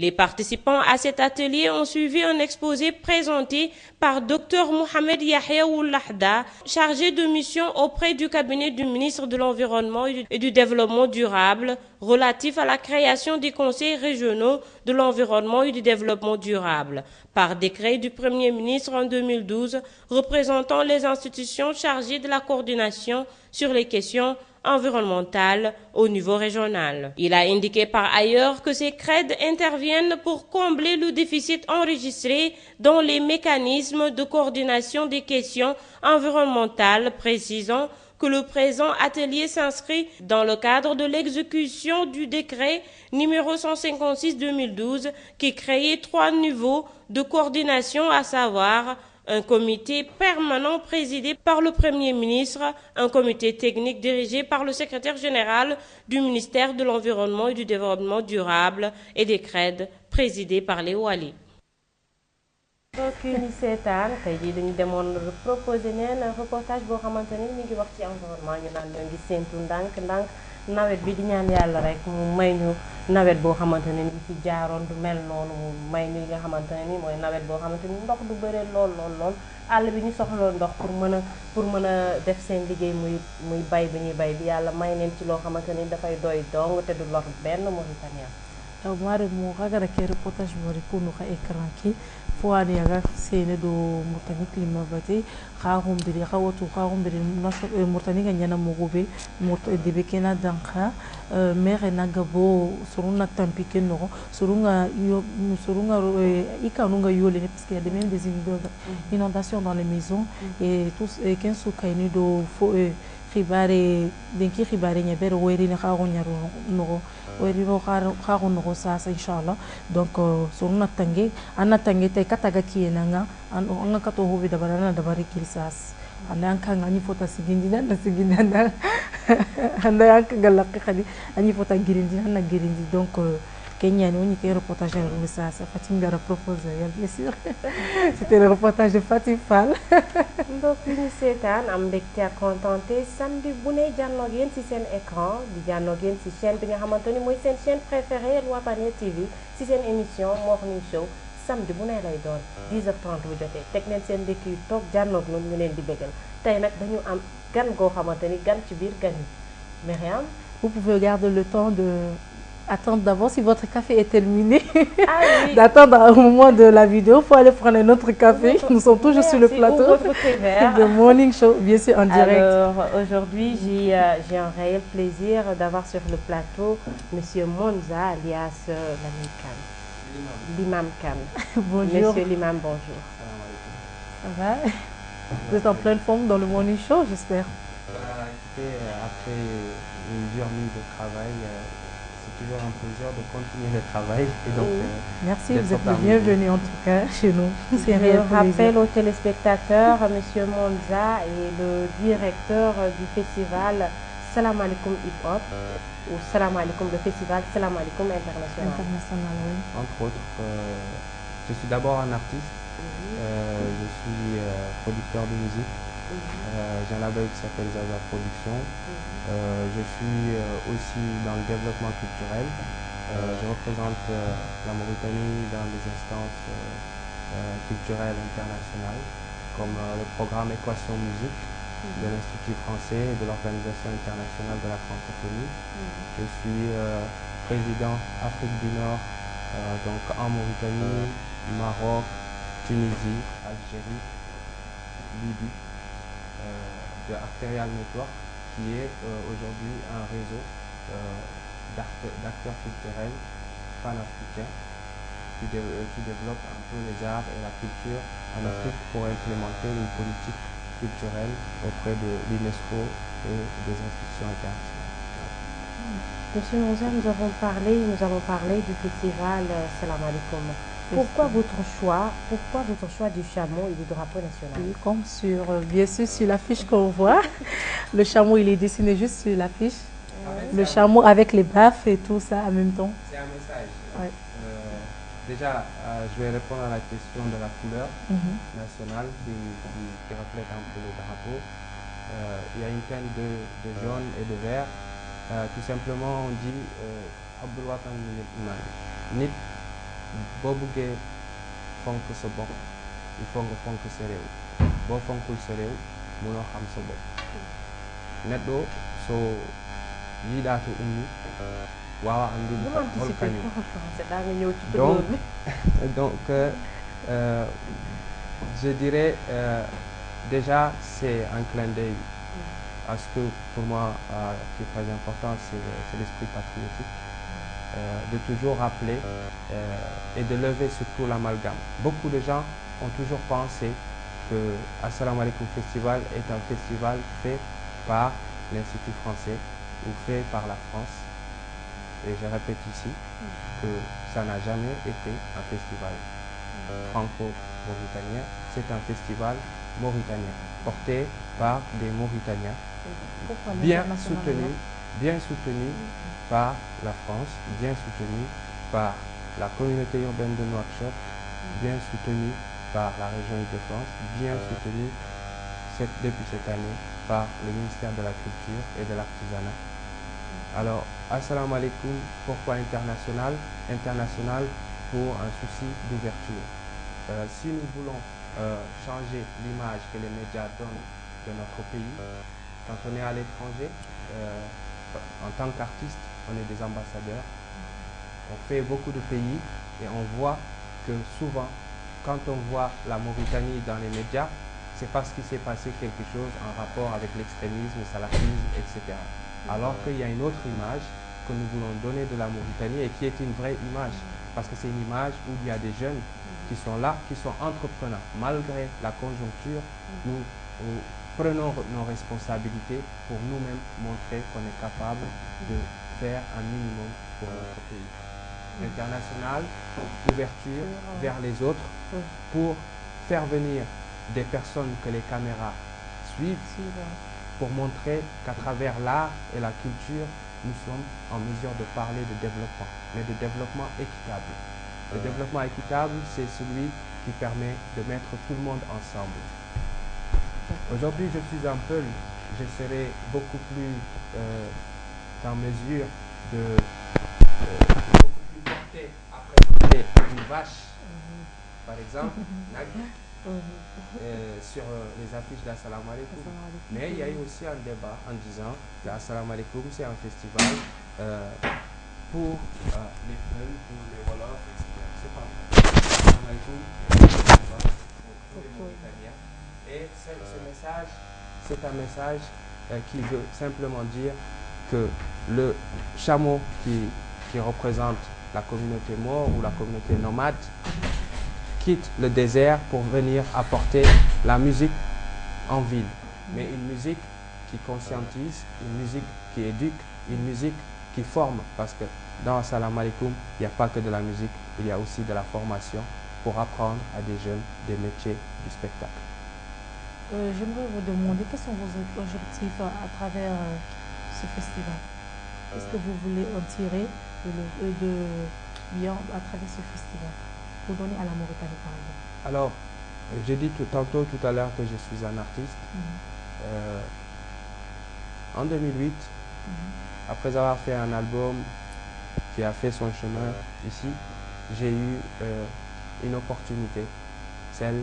Les participants à cet atelier ont suivi un exposé présenté par Dr Mohamed Yahya Oulahda, chargé de mission auprès du cabinet du ministre de l'Environnement et du Développement durable, relatif à la création des conseils régionaux de l'environnement et du développement durable, par décret du Premier ministre en 2012, représentant les institutions chargées de la coordination sur les questions environnementale au niveau régional. Il a indiqué par ailleurs que ces CRED interviennent pour combler le déficit enregistré dans les mécanismes de coordination des questions environnementales, précisant que le présent atelier s'inscrit dans le cadre de l'exécution du décret numéro 156/2012 qui créait 3 niveaux de coordination, à savoir un comité permanent présidé par le Premier ministre, un comité technique dirigé par le secrétaire général du ministère de l'Environnement et du Développement durable et des CRED présidé par les Wali. mbokk yi ñu seetaan tey jii dañu demoon proposé neen reportage boo xamante ni ñu ngi wax ci environnement ñu naan ñoo ngi séentu ndànk nawet bi di ñaan yàlla rek mu may ñu nawet boo xamante ne ni fi jaaroon du mel noonu mu may ñu nga xamante ne ni mooy nawet boo xamante ni ndox du bëre lool àll bi ñu soxla ndox pour mën a def seen liggéey muy bay bi ñuy bay bi yàlla may neen ci loo xamante ni dafay doy dong te du lor benn Mauritanien. mare mo kaga ke reportage mori kunu ka ekran ki fuani yaga sene do murtani klima bati khahum biri khawatu khahum biri murtani ga nyana mogobe murto debe kena danka mere nagabo suruna tampike no surunga ikanunga yole parce qu'il y a des même des inondations dans les maisons et tous et ken su kaini do fo khibare denki khibare nyabere weri na khago nyaro no weri no khago no sasa inshallah donc suruna tange ana tange tay kataga kienanga anga kato hobi dabarana dabari kilsas anda anka ngani fota sigindi na sigindi anda anka galaki khadi ani fota girindi na girindi donc Kenya ni ke reportage de ça Fatim Gara propose bien sûr c'était le reportage de Fatim Fall mbokk yi ñu seetaan am mbégte ak contenté samedi bu ne jànnoog yéen ci seen écran di jànnoog yéen ci chaîne bi nga xamante ni mooy seen chaîne préférée Wataniya TV ci seen émission Morning Show samedi bu ne lay doon 10h30 bu jotee teg leen seen ndekki yu toog jànnoog noonu ñu leen di bégal tey nag dañu am gan goo xamante ni gan ci biir gan yi Myriam. Vous pouvez garder le temps de attendre d'abord si votre café est terminé. Ah oui. D'attendre au moment de la vidéo. Il faut aller prendre un autre café. Nous sommes toujours sur le plateau de Morning Show, bien sûr en direct. Alors aujourd'hui, j'ai un réel plaisir d'avoir sur le plateau Monsieur Monza alias l'imam Kane. Bonjour. Monsieur l'imam, bonjour. Ça va? Vous êtes en pleine forme dans le Morning Show, j'espère. Écoutez, après une dure nuit de travail, c'est toujours un plaisir de continuer le travail. Et donc, merci, vous êtes le bienvenu en tout cas chez nous. C'est un réel plaisir. Je rappelle aux téléspectateurs, Monsieur Monza est le directeur du festival Salam Alaikum Hip Hop ou Salam Alaikum, le festival Salam Alaikum International. Oui. Entre autres, je suis d'abord un artiste, je suis producteur de musique. J'ai un label qui s'appelle Zaza Production. Je suis aussi dans le développement culturel Je représente la Mauritanie dans des instances culturelles internationales, comme le programme Équation Musique de l'Institut français et de l'Organisation internationale de la francophonie. Je suis président Afrique du Nord, donc en Mauritanie, Maroc, Tunisie, Algérie, Libye, de Arterial Network, qui est aujourd'hui un réseau d'acteurs culturels panafricains qui développent un peu les arts et la culture en Afrique pour implémenter une politique culturelle auprès de l'UNESCO et des institutions internationales. Monsieur Monza, nous avons parlé du festival Salam Alaikum. Pourquoi votre choix du chameau et du drapeau national? Oui, comme bien sûr sur l'affiche qu'on voit, le chameau il est dessiné juste sur l'affiche. Le chameau avec les baffes et tout ça en même temps. C'est un message. Ouais. Déjà, je vais répondre à la question de la couleur nationale qui reflète un peu le drapeau. Il y a une teinte de jaune et de vert. Tout simplement, on dit nit boo buggee fonk sa bopp il faut nga fonk sa réew boo fonkul sa réew mënoo xam sa bopp neɗɗo so yiɗato ummi wawa andude hol kañum donc je dirais déjà c'est un clin d'œil parce que pour moi ce qui est très important c'est l'esprit patriotique. De toujours rappeler et de lever surtout l'amalgame. Beaucoup de gens ont toujours pensé que Assalamu Alaikum Festival est un festival fait par l'Institut français ou fait par la France. Et je répète ici que ça n'a jamais été un festival franco-mauritanien, c'est un festival mauritanien, porté par des Mauritaniens, bien soutenu par la France, bien soutenu par la communauté urbaine de Nouakchott, bien soutenu par la région Île-de-France, bien soutenu depuis cette année par le ministère de la Culture et de l'Artisanat. Alors, Assalamu Alaikum, pourquoi international? International pour un souci d'ouverture. Si nous voulons changer l'image que les médias donnent de notre pays, quand on est à l'étranger, en tant qu'artiste, on est des ambassadeurs. On fait beaucoup de pays et on voit que souvent, quand on voit la Mauritanie dans les médias, c'est parce qu'il s'est passé quelque chose en rapport avec l'extrémisme, le salafisme, etc. Alors qu'il y a une autre image que nous voulons donner de la Mauritanie et qui est une vraie image. Parce que c'est une image où il y a des jeunes qui sont là, qui sont entrepreneurs. Malgré la conjoncture, nous prenons nos responsabilités pour nous-mêmes montrer qu'on est capable de faire un minimum pour notre pays. International, ouverture vers les autres pour faire venir des personnes que les caméras suivent pour montrer qu'à travers l'art et la culture, nous sommes en mesure de parler de développement, mais de développement équitable. Le développement équitable, c'est celui qui permet de mettre tout le monde ensemble. Aujourd'hui, je suis un peu, je serai beaucoup plus en mesure de beaucoup plus porter à présenter une vache, par exemple, sur les affiches d'Assalamu Alaikum. Mais il y a eu aussi un débat en disant que Assalamu Alaikum, c'est un festival pour les Peuls, pour les Wolofs, etc. C'est pas vrai. Assalamu Alaikum, c'est un festival pour tous les Mauritaniens. Et ce message, c'est un message qui veut simplement dire que le chameau qui représente la communauté maure ou la communauté nomade quitte le désert pour venir apporter la musique en ville. Mais une musique qui conscientise, une musique qui éduque, une musique qui forme. Parce que dans Assalamu Alaikum, il n'y a pas que de la musique, il y a aussi de la formation pour apprendre à des jeunes des métiers du spectacle. J'aimerais vous demander quels sont vos objectifs à travers ce festival. Qu'est-ce que vous voulez en tirer de bien à travers ce festival pour donner à la Mauritanie par exemple? Alors, j'ai dit tantôt tout à l'heure que je suis un artiste. En 2008, après avoir fait un album qui a fait son chemin ici, j'ai eu une opportunité, celle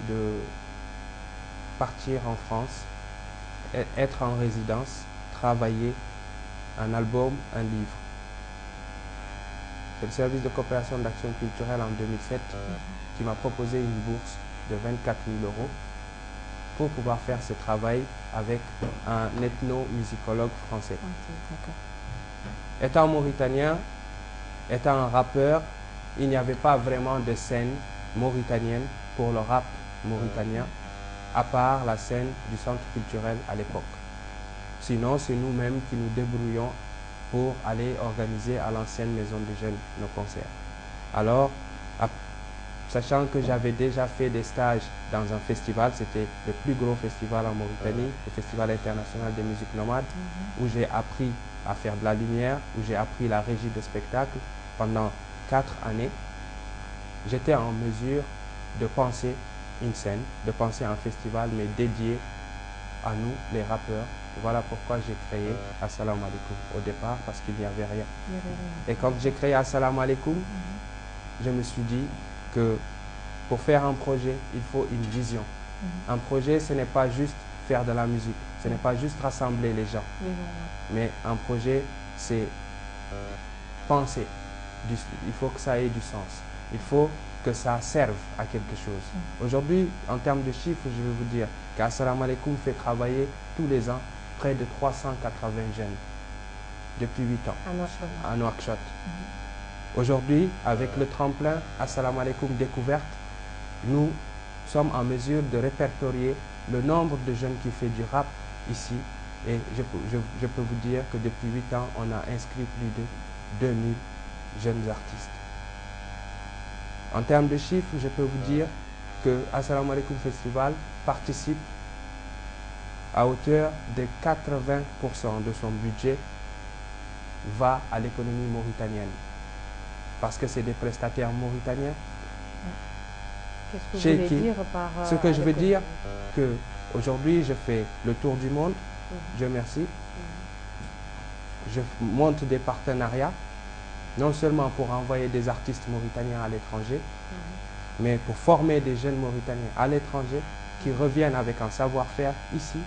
de partir en France, être en résidence, travailler un album, un livre. C'est le service de coopération d'action culturelle en 2007 qui m'a proposé une bourse de 24 000 € pour pouvoir faire ce travail avec un ethnomusicologue français. Étant mauritanien, étant un rappeur, il n'y avait pas vraiment de scène mauritanienne pour le rap mauritanien, à part la scène du centre culturel à l'époque. Sinon, c'est nous-mêmes qui nous débrouillons pour aller organiser à l'ancienne maison des jeunes nos concerts. Alors, sachant que j'avais déjà fait des stages dans un festival, c'était le plus gros festival en Mauritanie, le Festival international des musiques nomades, où j'ai appris à faire de la lumière, où j'ai appris la régie de spectacle pendant 4 années. J'étais en mesure de penser une scène, de penser un festival, mais dédié à nous, les rappeurs. Voilà pourquoi j'ai créé Assalamu Alaikum au départ, parce qu'il n'y avait rien. Et quand j'ai créé Assalamu Alaikum, je me suis dit que pour faire un projet, il faut une vision. Un projet, ce n'est pas juste faire de la musique, ce n'est pas juste rassembler les gens. Mais un projet, c'est penser. Il faut que ça ait du sens. Il faut que ça serve à quelque chose. Aujourd'hui, en termes de chiffres, je vais vous dire qu'Assalamu Alaikum fait travailler tous les ans près de 380 jeunes depuis 8 ans à Nouakchott. Aujourd'hui, avec le tremplin Assalamu Alaikum Découverte, nous sommes en mesure de répertorier le nombre de jeunes qui fait du rap ici. Et je peux vous dire que depuis 8 ans, on a inscrit plus de 2000 jeunes artistes. En termes de chiffres, je peux vous dire que Assalamu Alaikum Festival participe à hauteur de 80% de son budget va à l'économie mauritanienne. Parce que c'est des prestataires mauritaniens. Qu'est-ce que vous voulez dire par... Ce que je veux dire, qu'aujourd'hui, je fais le tour du monde, Dieu merci. Je monte des partenariats, non seulement pour envoyer des artistes mauritaniens à l'étranger, mais pour former des jeunes Mauritaniens à l'étranger qui reviennent avec un savoir-faire ici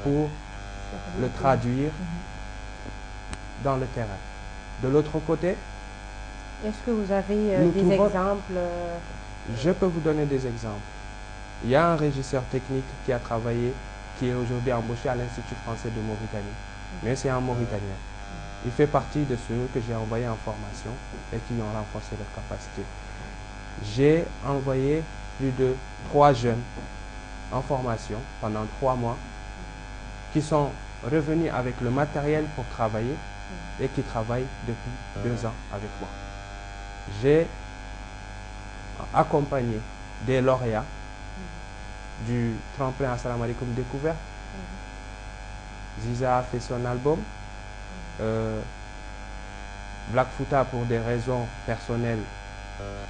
pour le traduire dans le terrain. De l'autre côté, est-ce que vous avez des exemples? Je peux vous donner des exemples. Il y a un régisseur technique qui a travaillé, qui est aujourd'hui embauché à l'Institut français de Mauritanie, mais c'est un Mauritanien. Il fait partie de ceux que j'ai envoyés en formation et qui ont renforcé leur capacité. J'ai envoyé plus de 3 jeunes en formation pendant 3 mois qui sont revenus avec le matériel pour travailler et qui travaillent depuis 2 ans avec moi. J'ai accompagné des lauréats du tremplin Assalamu Alaikum Découverte. Ziza a fait son album. Black Fouta, pour des raisons personnelles,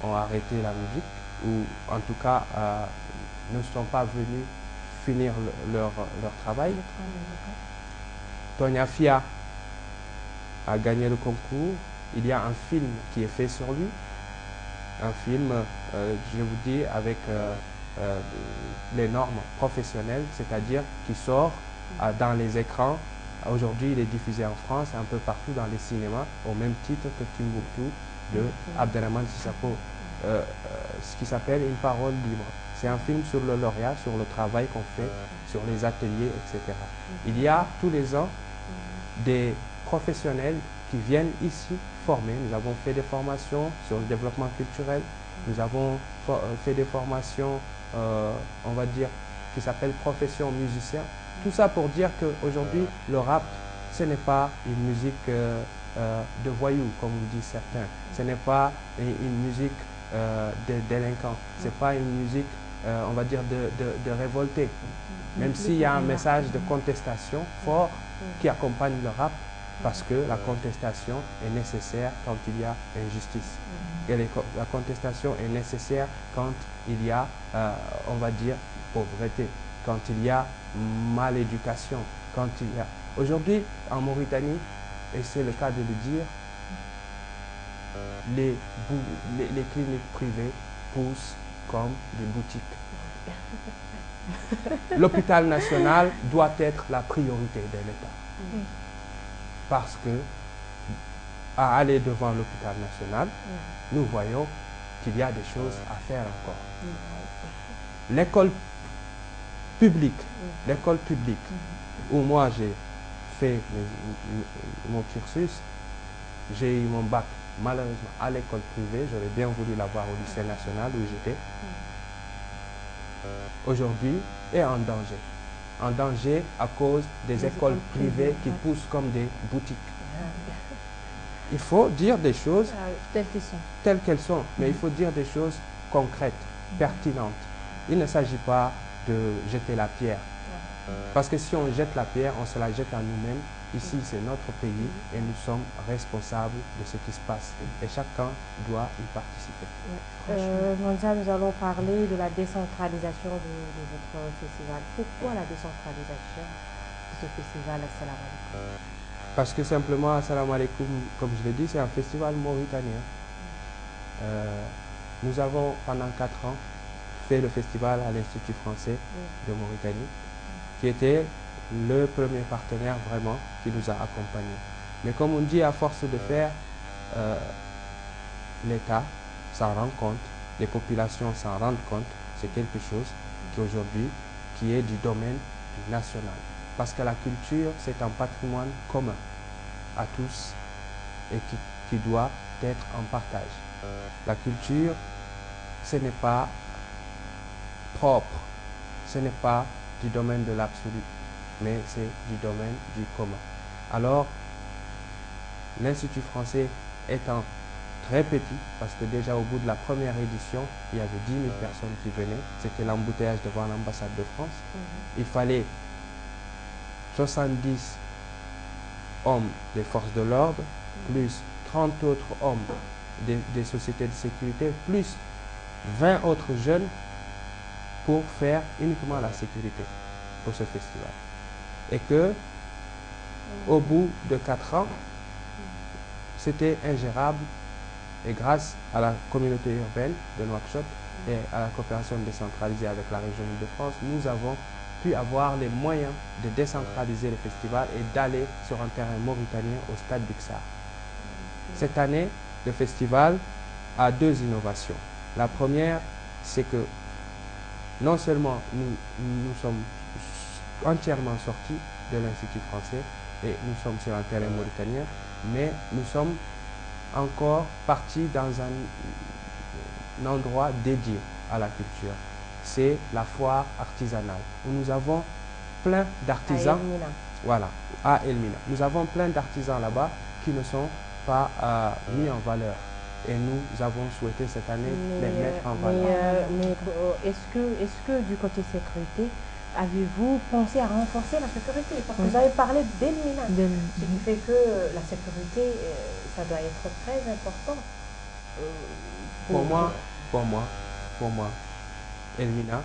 ont arrêté la musique, ou en tout cas ne sont pas venus finir leur travail. Tonya Fia a gagné le concours. Il y a un film qui est fait sur lui. Un film, je vous dis, avec les normes professionnelles, c'est-à-dire qui sort dans les écrans. Aujourd'hui, il est diffusé en France, un peu partout dans les cinémas, au même titre que Timbuktu de Abderrahmane Sissako, ce qui s'appelle Une parole libre. C'est un film sur le lauréat, sur le travail qu'on fait, sur les ateliers, etc. Il y a tous les ans des professionnels qui viennent ici former. Nous avons fait des formations sur le développement culturel. Nous avons fait des formations, on va dire, qui s'appellent profession musicien. Tout ça pour dire qu'aujourd'hui, le rap, ce n'est pas une musique de voyous, comme disent certains. Ce n'est pas une musique de délinquants. Ce n'est pas une musique, on va dire, de révolté. Même s'il y a un message de contestation fort qui accompagne le rap, parce que la contestation est nécessaire quand il y a injustice. Et la contestation est nécessaire quand il y a, on va dire, pauvreté, quand il y a maléducation, quand il y a... Aujourd'hui, en Mauritanie, et c'est le cas de le dire, les cliniques privées poussent comme des boutiques. L'hôpital national doit être la priorité de l'État. Parce que, à aller devant l'hôpital national, nous voyons qu'il y a des choses à faire encore. L'école publique, où moi j'ai fait mon cursus, j'ai eu mon bac malheureusement à l'école privée, j'aurais bien voulu l'avoir au lycée national où j'étais. Aujourd'hui est en danger. En danger à cause des écoles privées qui poussent comme des boutiques. Il faut dire des choses telles qu'elles sont, mais il faut dire des choses concrètes, pertinentes. Il ne s'agit pas de jeter la pierre. Parce que si on jette la pierre, on se la jette à nous-mêmes. Ici, c'est notre pays et nous sommes responsables de ce qui se passe. Et chacun doit y participer. Monza, nous allons parler de la décentralisation de votre festival. Pourquoi la décentralisation de ce festival Assalamu Alaikum? Parce que simplement, Assalamu Alaikum, comme je l'ai dit, c'est un festival mauritanien. Nous avons, pendant 4 ans, fait le festival à l'Institut français de Mauritanie, qui était le premier partenaire vraiment qui nous a accompagnés. Mais comme on dit, à force de faire, l'État s'en rend compte, les populations s'en rendent compte, c'est quelque chose qui aujourd'hui qui est du domaine national. Parce que la culture, c'est un patrimoine commun à tous et qui doit être en partage. La culture, ce n'est pas propre, ce n'est pas du domaine de l'absolu, mais c'est du domaine du commun. Alors, l'Institut français étant très petit, parce que déjà au bout de la première édition, il y avait 10 000 personnes qui venaient, c'était l'embouteillage devant l'ambassade de France. Il fallait 70 hommes des forces de l'ordre, plus 30 autres hommes des sociétés de sécurité, plus 20 autres jeunes pour faire uniquement la sécurité pour ce festival. Et que, au bout de 4 ans, c'était ingérable. Et grâce à la communauté urbaine de Nouakchott et à la coopération décentralisée avec la région Île-de-France, nous avons pu avoir les moyens de décentraliser le festival et d'aller sur un terrain mauritanien au stade d'Uxar. Cette année, le festival a 2 innovations. La première, c'est que non seulement nous sommes entièrement sortis de l'Institut français et nous sommes sur un terrain mauritanien, mais nous sommes encore partis dans un endroit dédié à la culture. C'est la foire artisanale, où nous avons plein d'artisans. Voilà, à Elmina. Nous avons plein d'artisans là-bas qui ne sont pas mis en valeur. Et nous avons souhaité cette année les mettre en valeur. Mais est-ce que du côté sécurité, avez-vous pensé à renforcer la sécurité? Parce que vous avez parlé d'Elmina. Ce qui fait que la sécurité, ça doit être très important. Pour moi, Elmina,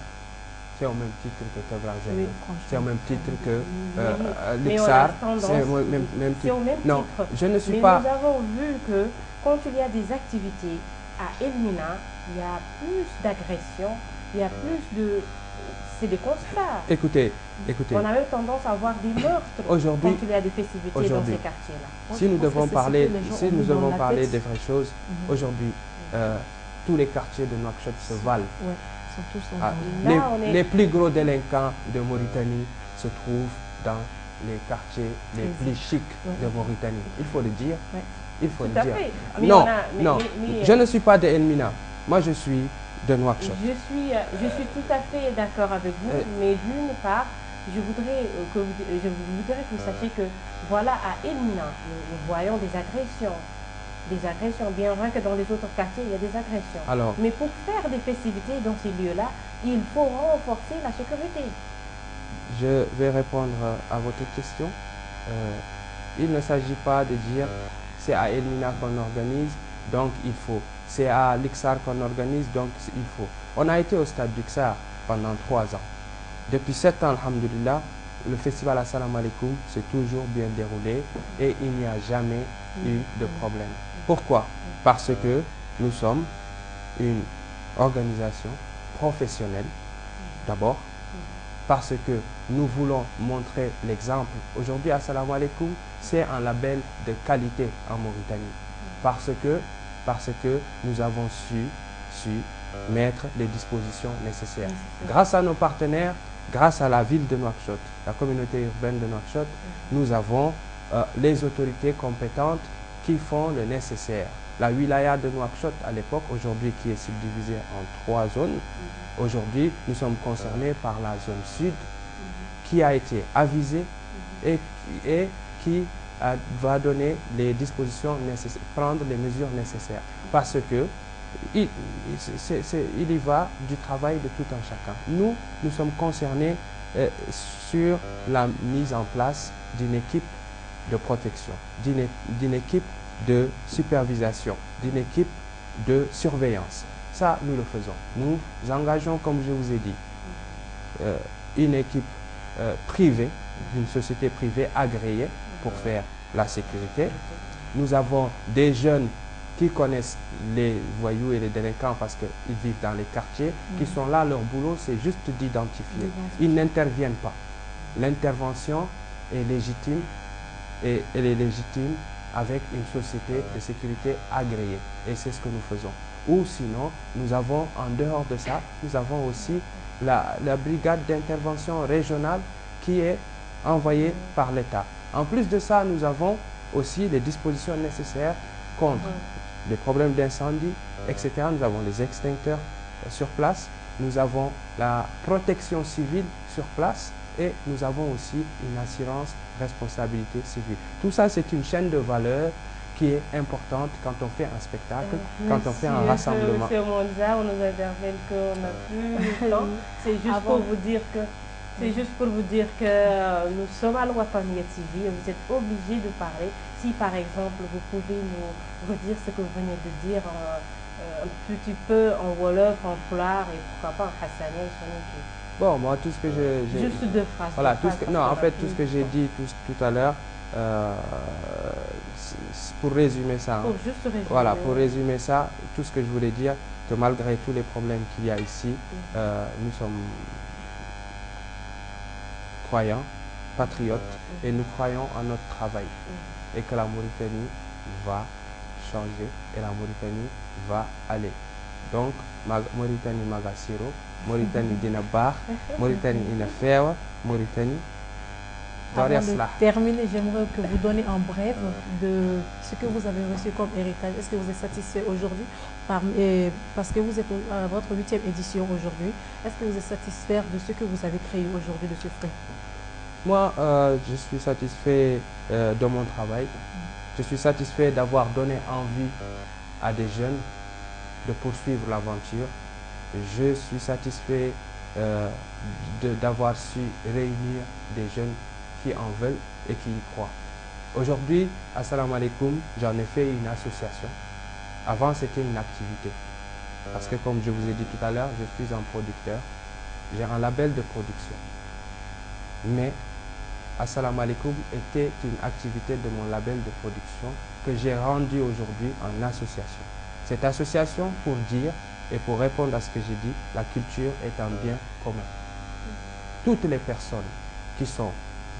c'est au même titre que Tebrazem. C'est au même titre que Luxar. C'est au même titre. Non, je ne suis pas... Nous avons vu que quand il y a des activités à Elmina, il y a plus d'agressions, il y a plus de... C'est des constats. Écoutez. On a même tendance à avoir des meurtres quand il y a des festivités dans ces quartiers-là. Si nous devons parler des vraies choses, aujourd'hui, tous les quartiers de Nouakchott se valent. Les plus gros délinquants de Mauritanie se trouvent dans les quartiers les plus chics de Mauritanie. Il faut le dire. Il faut le dire. Non, je ne suis pas de Elmina. Moi, je suis de Nouakchott. Je suis tout à fait d'accord avec vous, mais d'une part, je voudrais que vous sachiez que, voilà, à Elmina, nous voyons des agressions. Bien vrai que dans les autres quartiers, il y a des agressions. Alors, mais pour faire des festivités dans ces lieux-là, il faut renforcer la sécurité. Je vais répondre à votre question. Il ne s'agit pas de dire c'est à Elmina qu'on organise, donc il faut. C'est à Luxar qu'on organise, donc il faut. On a été au stade d'Uxar pendant 3 ans. Depuis 7 ans, alhamdoulilah, le festival Assalamu Alaikum s'est toujours bien déroulé et il n'y a jamais eu de problème. Pourquoi? Parce que nous sommes une organisation professionnelle, d'abord, parce que nous voulons montrer l'exemple. Aujourd'hui, Assalamu alaikum, c'est un label de qualité en Mauritanie, parce que nous avons su mettre les dispositions nécessaires. Grâce à nos partenaires, grâce à la ville de Nouakchott, la communauté urbaine de Nouakchott, nous avons les autorités compétentes qui font le nécessaire. La wilaya de Nouakchott à l'époque, aujourd'hui qui est subdivisée en 3 zones, aujourd'hui nous sommes concernés par la zone sud qui a été avisée et qui va donner les dispositions nécessaires, prendre les mesures nécessaires. Parce que il y va du travail de tout un chacun. Nous sommes concernés sur la mise en place d'une équipe de protection, d'une équipe de supervision, d'une équipe de surveillance. Ça, nous le faisons. Nous engageons, comme je vous ai dit, une équipe privée, d'une société privée agréée pour faire la sécurité. Nous avons des jeunes qui connaissent les voyous et les délinquants parce qu'ils vivent dans les quartiers, qui sont là, leur boulot, c'est juste d'identifier. Ils n'interviennent pas. L'intervention est légitime et elle est légitime avec une société de sécurité agréée. Et c'est ce que nous faisons. Ou sinon, nous avons, en dehors de ça, nous avons aussi la brigade d'intervention régionale qui est envoyée par l'État. En plus de ça, nous avons aussi les dispositions nécessaires contre les problèmes d'incendie, etc. Nous avons les extincteurs sur place, nous avons la protection civile sur place et nous avons aussi une assurance responsabilité civile. Tout ça, c'est une chaîne de valeur qui est importante quand on fait un spectacle, quand on fait un rassemblement. Monsieur Monza, on nous interpelle qu'on n'a plus le temps. C'est juste pour vous dire que nous sommes à l'Ouattania TV et vous êtes obligés de parler. Si par exemple vous pouvez nous redire ce que vous venez de dire un petit peu en Wolof, en Pulaar et pourquoi pas en Hassania et Soninké. Bon, moi tout ce que j'ai... Juste 2 phrases. Voilà, tout ce que j'ai dit tout à l'heure, pour résumer ça. Pour juste résumer. Voilà, pour résumer ça, tout ce que je voulais dire, que malgré tous les problèmes qu'il y a ici, nous sommes croyants, patriotes, et nous croyons en notre travail. Et que la Mauritanie va changer et la Mauritanie va aller. Donc, Mauritanie Magasiro, Mauritanie Dinabar, Mauritanie Inafewa, Mauritanie. Avant de terminer, j'aimerais que vous donniez en bref de ce que vous avez reçu comme héritage. Est-ce que vous êtes satisfait aujourd'hui parce que vous êtes à votre 8e édition aujourd'hui? Est-ce que vous êtes satisfait de ce que vous avez créé aujourd'hui de ce fruit? Moi, je suis satisfait de mon travail. Je suis satisfait d'avoir donné envie à des jeunes de poursuivre l'aventure. Je suis satisfait d'avoir su réunir des jeunes qui en veulent et qui y croient. Aujourd'hui, Assalamu alaikum, j'en ai fait une association. Avant, c'était une activité. Parce que comme je vous ai dit tout à l'heure, je suis un producteur. J'ai un label de production. Mais Assalamu alaikum était une activité de mon label de production que j'ai rendu aujourd'hui en association. Cette association, pour dire et pour répondre à ce que j'ai dit, la culture est un bien commun. Toutes les personnes qui sont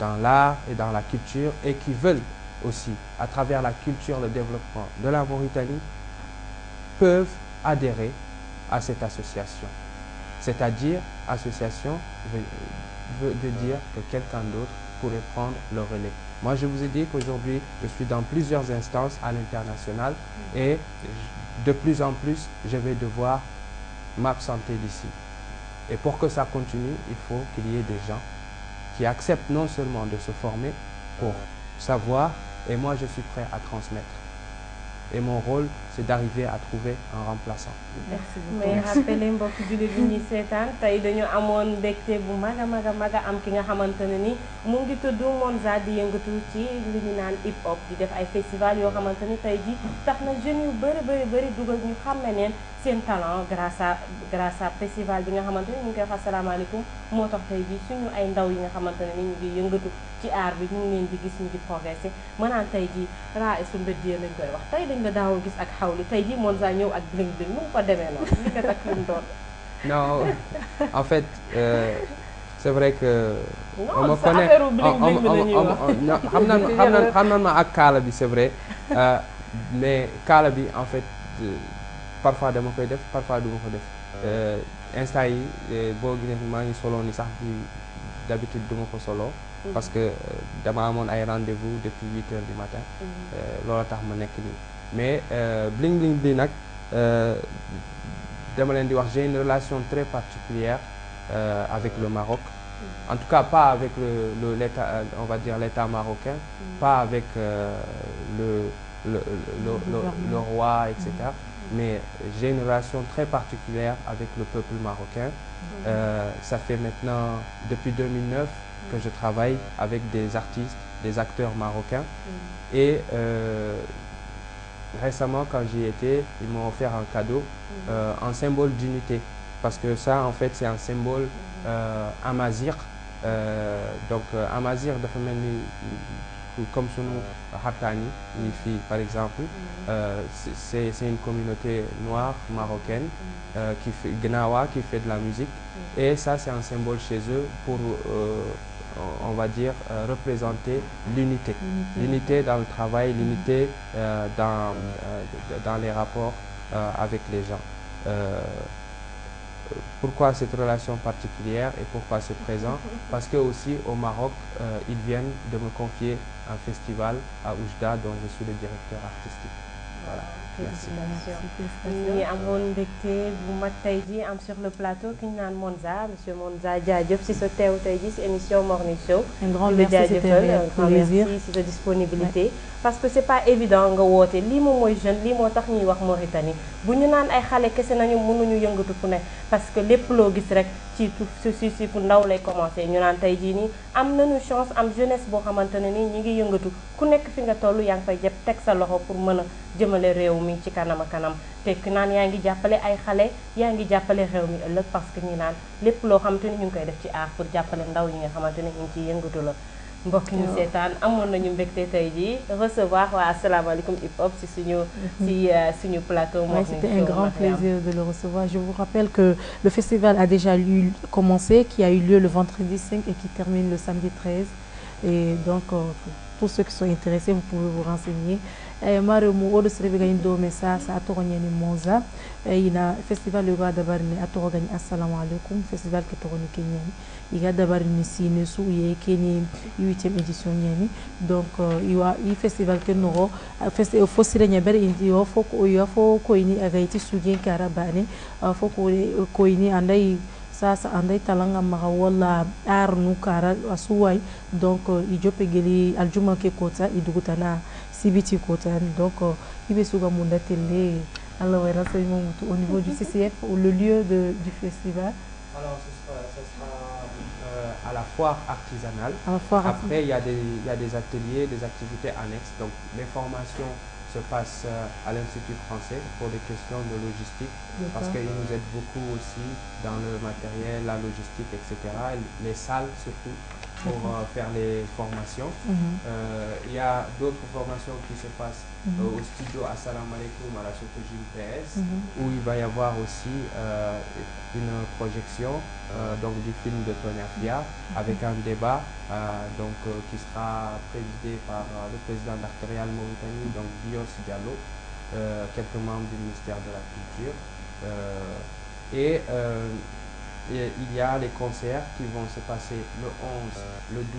dans l'art et dans la culture et qui veulent aussi, à travers la culture, le développement de la Mauritanie, peuvent adhérer à cette association. C'est-à-dire, association veut dire que quelqu'un d'autre pourrait prendre le relais. Moi, je vous ai dit qu'aujourd'hui, je suis dans plusieurs instances à l'international et de plus en plus, je vais devoir m'absenter d'ici. Et pour que ça continue, il faut qu'il y ait des gens qui acceptent non seulement de se former pour savoir, et moi je suis prêt à transmettre. Et mon rôle, c'est d'arriver à trouver un remplaçant. Merci mais beaucoup. rappelé mbokki jullit yi ñuy seetaan tey dañu amoon mbégte bu mag a mag a am ki nga xamante ne ni mu ngi tudd Monza di yëngatu ci li ñu naan hip hop di def ay festival yoo xamante ni tey ji tax na jeunes yu bëri dugal ñu xàmme neen seen talent grâce à festival bi nga xamante ni ñu ngi koy wax asalaamaaleykum moo tax tey ji suñu ay ndaw yi nga xamante ne ni ñu ngi yëngatu ci art bi ñu ngi leen di gis ñu ngi progressé maanaam tey ji raa et suñu bët lañ koy wax tey dañ la daawoon gis ak xawli tey ji Monza ñëw ak bling bling nu mu ko demee noonu li nga takk li mu doon. Non, en fait, c'est vrai que on me non sa connaît. affaire bling bling bi la ñuy wax. xam nan ma ak kaala bi c'est vrai mais kaala bi en fait parfois dama koy def parfois du ma ko def instant yi boo gisee maa ngi solo ni sax bi d'habitude du ma ko solo parce que dama amoon ay rendez-vous depuis 8 heures du matin loolu tax ma nekk nii mais bling bling bi nag dama leen di wax j'ai une relation très particulière avec le Maroc. En tout cas, pas avec l'État, on va dire l'État marocain, pas avec le roi, etc. Mais j'ai une relation très particulière avec le peuple marocain. Ça fait maintenant, depuis 2009, que je travaille avec des artistes, des acteurs marocains. Et récemment, quand j'y étais, ils m'ont offert un cadeau, un symbole d'unité. Parce que ça, en fait, c'est un symbole amazigh. Donc, amazigh, dafa mel ni comme sunu xartaani yi fii par exemple, c'est une communauté noire marocaine qui fait Gnawa, qui fait de la musique. Et ça, c'est un symbole chez eux pour, on va dire, représenter l'unité. L'unité dans le travail, l'unité dans les rapports avec les gens. Pourquoi cette relation particulière et pourquoi c'est présent? Parce que aussi au Maroc, ils viennent de me confier un festival à Oujda dont je suis le directeur artistique. Voilà. Merci. ñi amoon mbégte bu mag tey ji am sur le plateau ki ñu naan Monza monsieur Monza jaajëf si sa teew tey ji si émission Morning Show. Un grand merci, c'était un plaisir. Merci si sa disponibilité. Parce que c'est pas évident nga woote lii moom mooy jeune lii moo tax ñuy wax Mauritanie bu ñu naan ay xale kese nañu mënuñu yëngatu fu ne parce que lépp loo gis rek ci si fu ndaw lay commencé ñu naan tey jii nii am nañu chance am jeunesse boo xamante ne nii ñi ngi yëngatu ku nekk fi nga toll yaa ngi fay jëpp teg sa loxo pour mën a jëmale réew mi ci kanam a kanam te ku naan yaa ngi jàppale ay xale yaa ngi jàppale réew mi ëllëg parce que ñi naan lépp loo xamante ni ñu ngi koy def ci art pour jàppale ndaw yi nga xamante ne ñu ngi ciy yëngatu la mbokk ñu seetaan amoon nañu mbégte tey jii recevoir waa asalaamaaleykum hip hop si suñu plateau. Oui, c'était un grand plaisir de le recevoir. Je vous rappelle que le festival a déjà commencé, qui a eu lieu le vendredi 5 et qui termine le samedi 13. Et donc, tous ceux qui sont intéressés, vous pouvez vous renseigner. Maremu odo srebe gani do mesa sa atoronya ni Monza. Ina festival le gada barni atorogani assalamu alaikum festival ke toroni kenyani. Iga da barni sine su ye keni 8e édition nyani. Donc i festival ke noro festival fosire nyabere indi yo foko ini agaiti sugen karabane foko ko ini andai sasa andai talanga maga wala arnu kara asuwai donc ijope geli aljuma ke kota idugutana CBT Kotan, donc il va souvent mon atelier alors au niveau du CCF ou le lieu du festival. Alors ce sera à la foire artisanale. À la foire Après il y a des ateliers, des activités annexes. Donc les formations se passent à l'Institut français pour des questions de logistique parce qu'ils nous aident beaucoup aussi dans le matériel, la logistique, etc. Les salles surtout pour faire les formations. Il y a d'autres formations qui se passent au studio Assalam Alaikum à la Sotogine PS où il va y avoir aussi une projection donc du film de Tonia Fia avec un débat donc qui sera présidé par le président d'Arterial Mauritanie, donc Bios Diallo, quelques membres du ministère de la Culture il y a les concerts qui vont se passer le 11, le 12,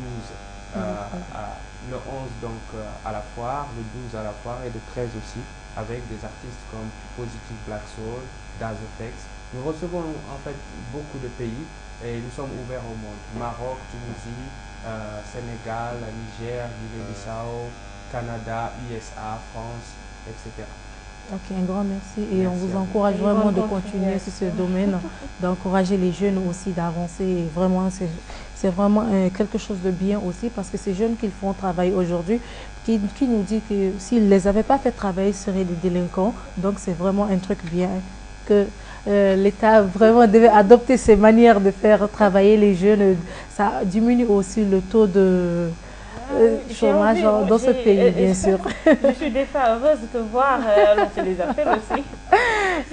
le 11 donc à la foire, le 12 à la foire et le 13 aussi avec des artistes comme Positive Black Soul, Dazefex. Nous recevons en fait beaucoup de pays et nous sommes ouverts au monde. Maroc, Tunisie, Sénégal, Niger, Guinée-Bissau, Canada, USA, France, etc. Ok, un grand merci et on Merci vous à vous. encourage Une vraiment bonne de continuer sur ce continuation. domaine, d'encourager les jeunes aussi d'avancer. Et vraiment, c'est vraiment quelque chose de bien aussi parce que ces jeunes qui font travailler aujourd'hui, qui nous dit que s'ils ne les avaient pas fait travailler, ils seraient des délinquants. Donc c'est vraiment un truc bien que l'État vraiment devait adopter ces manières de faire travailler les jeunes. Ça diminue aussi le taux de J'ai chômage envie, dans ce pays, bien sûr. Je suis des fois heureuse de te voir lancer les appels aussi.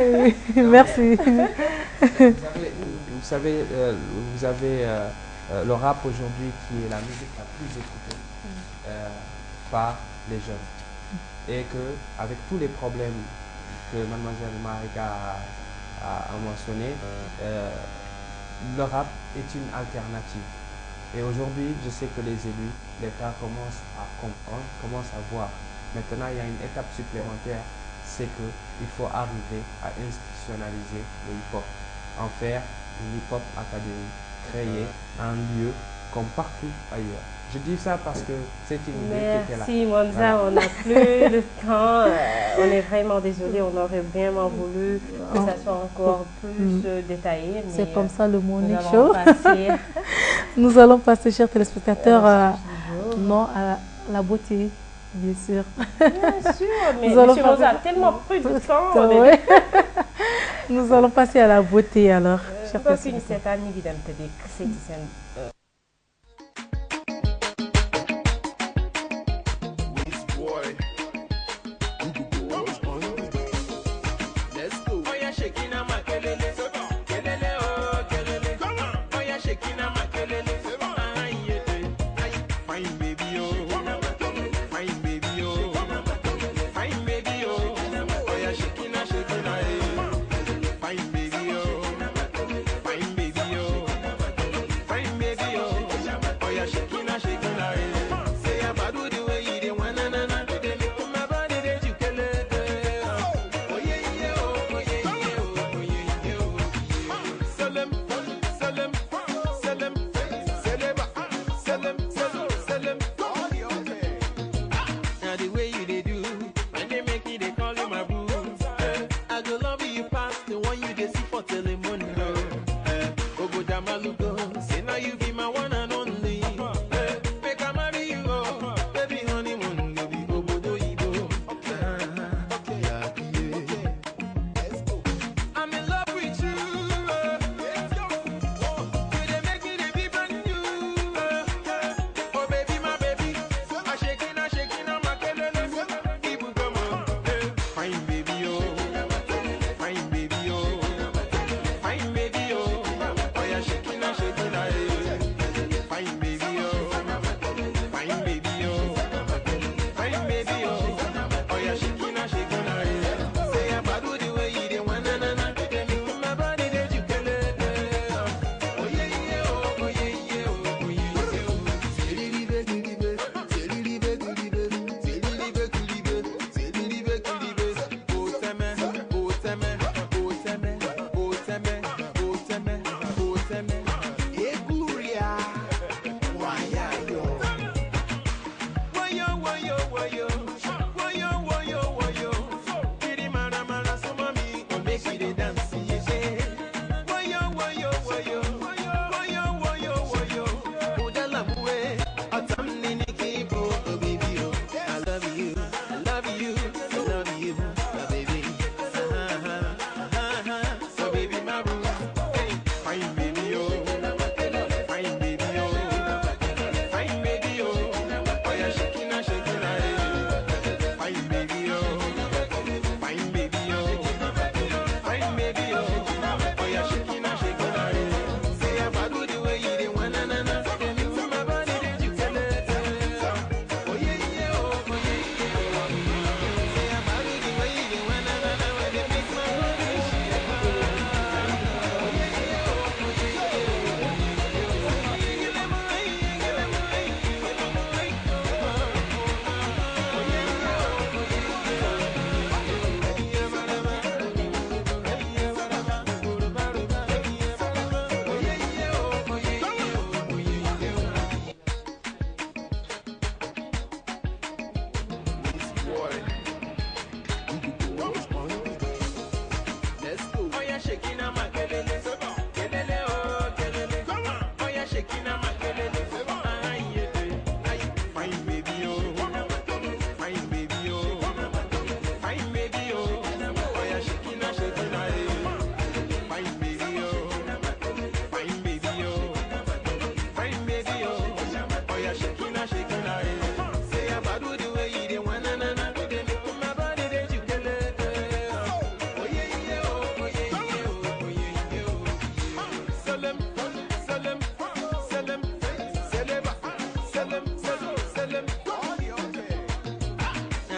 Oui, merci. Vous savez, vous avez le rap aujourd'hui qui est la musique la plus écoutée par les jeunes. Et que avec tous les problèmes que mademoiselle Marika a mentionné, le rap est une alternative. Et aujourd'hui, je sais que les élus, l'État commence à comprendre, commence à voir. Maintenant, il y a une étape supplémentaire, c'est qu'il faut arriver à institutionnaliser le hip-hop, en faire une hip-hop académie, créer un lieu comme partout ailleurs. Je dis ça parce que c'est une idée qui était là. Merci Monza, Voilà. on n'a plus de temps. On est vraiment désolé, on aurait vraiment voulu que ça soit encore plus détaillé. mais, C'est comme ça le nous Morning allons Show. passer Nous allons passer, chers téléspectateurs, à la non, à la beauté, bien sûr. Bien sûr, mais Nous allons M. Monza a passer- tellement pris de temps. on est- Ouais. Nous allons passer à la beauté alors, chers mbokk yi ñu téléspectateurs. seetaan ñu ngi dem te dégg seeti seen Fine baby,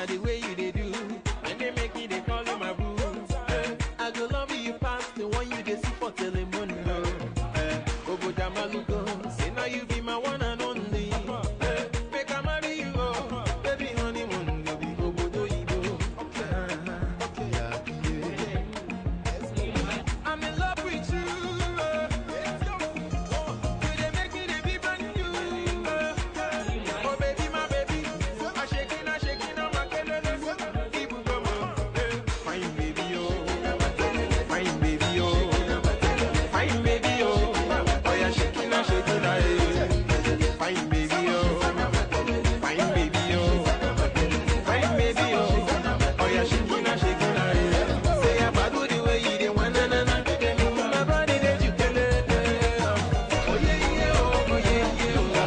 now the way you they do. And they make me, they call you my boo. I go love you past the one you they see for Telemundo. Ogo Jamalugo, say now you be my one and only. Make I marry you, oh, baby honeymoon, go be go do you go. I'm in love with you. You they make me they be brand new. Oh baby, my baby, I shaking, I'm a kelele. People come on, fine baby, oh, fine baby, oh, fine baby, oh, oh yeah, shaking, fine baby, oh, fine baby, oh, fine baby, oh, oh yeah, shaking, say I do the way you dey want, na na na, my body that you can let, oh yeah, yeah, oh yeah, yeah, oh.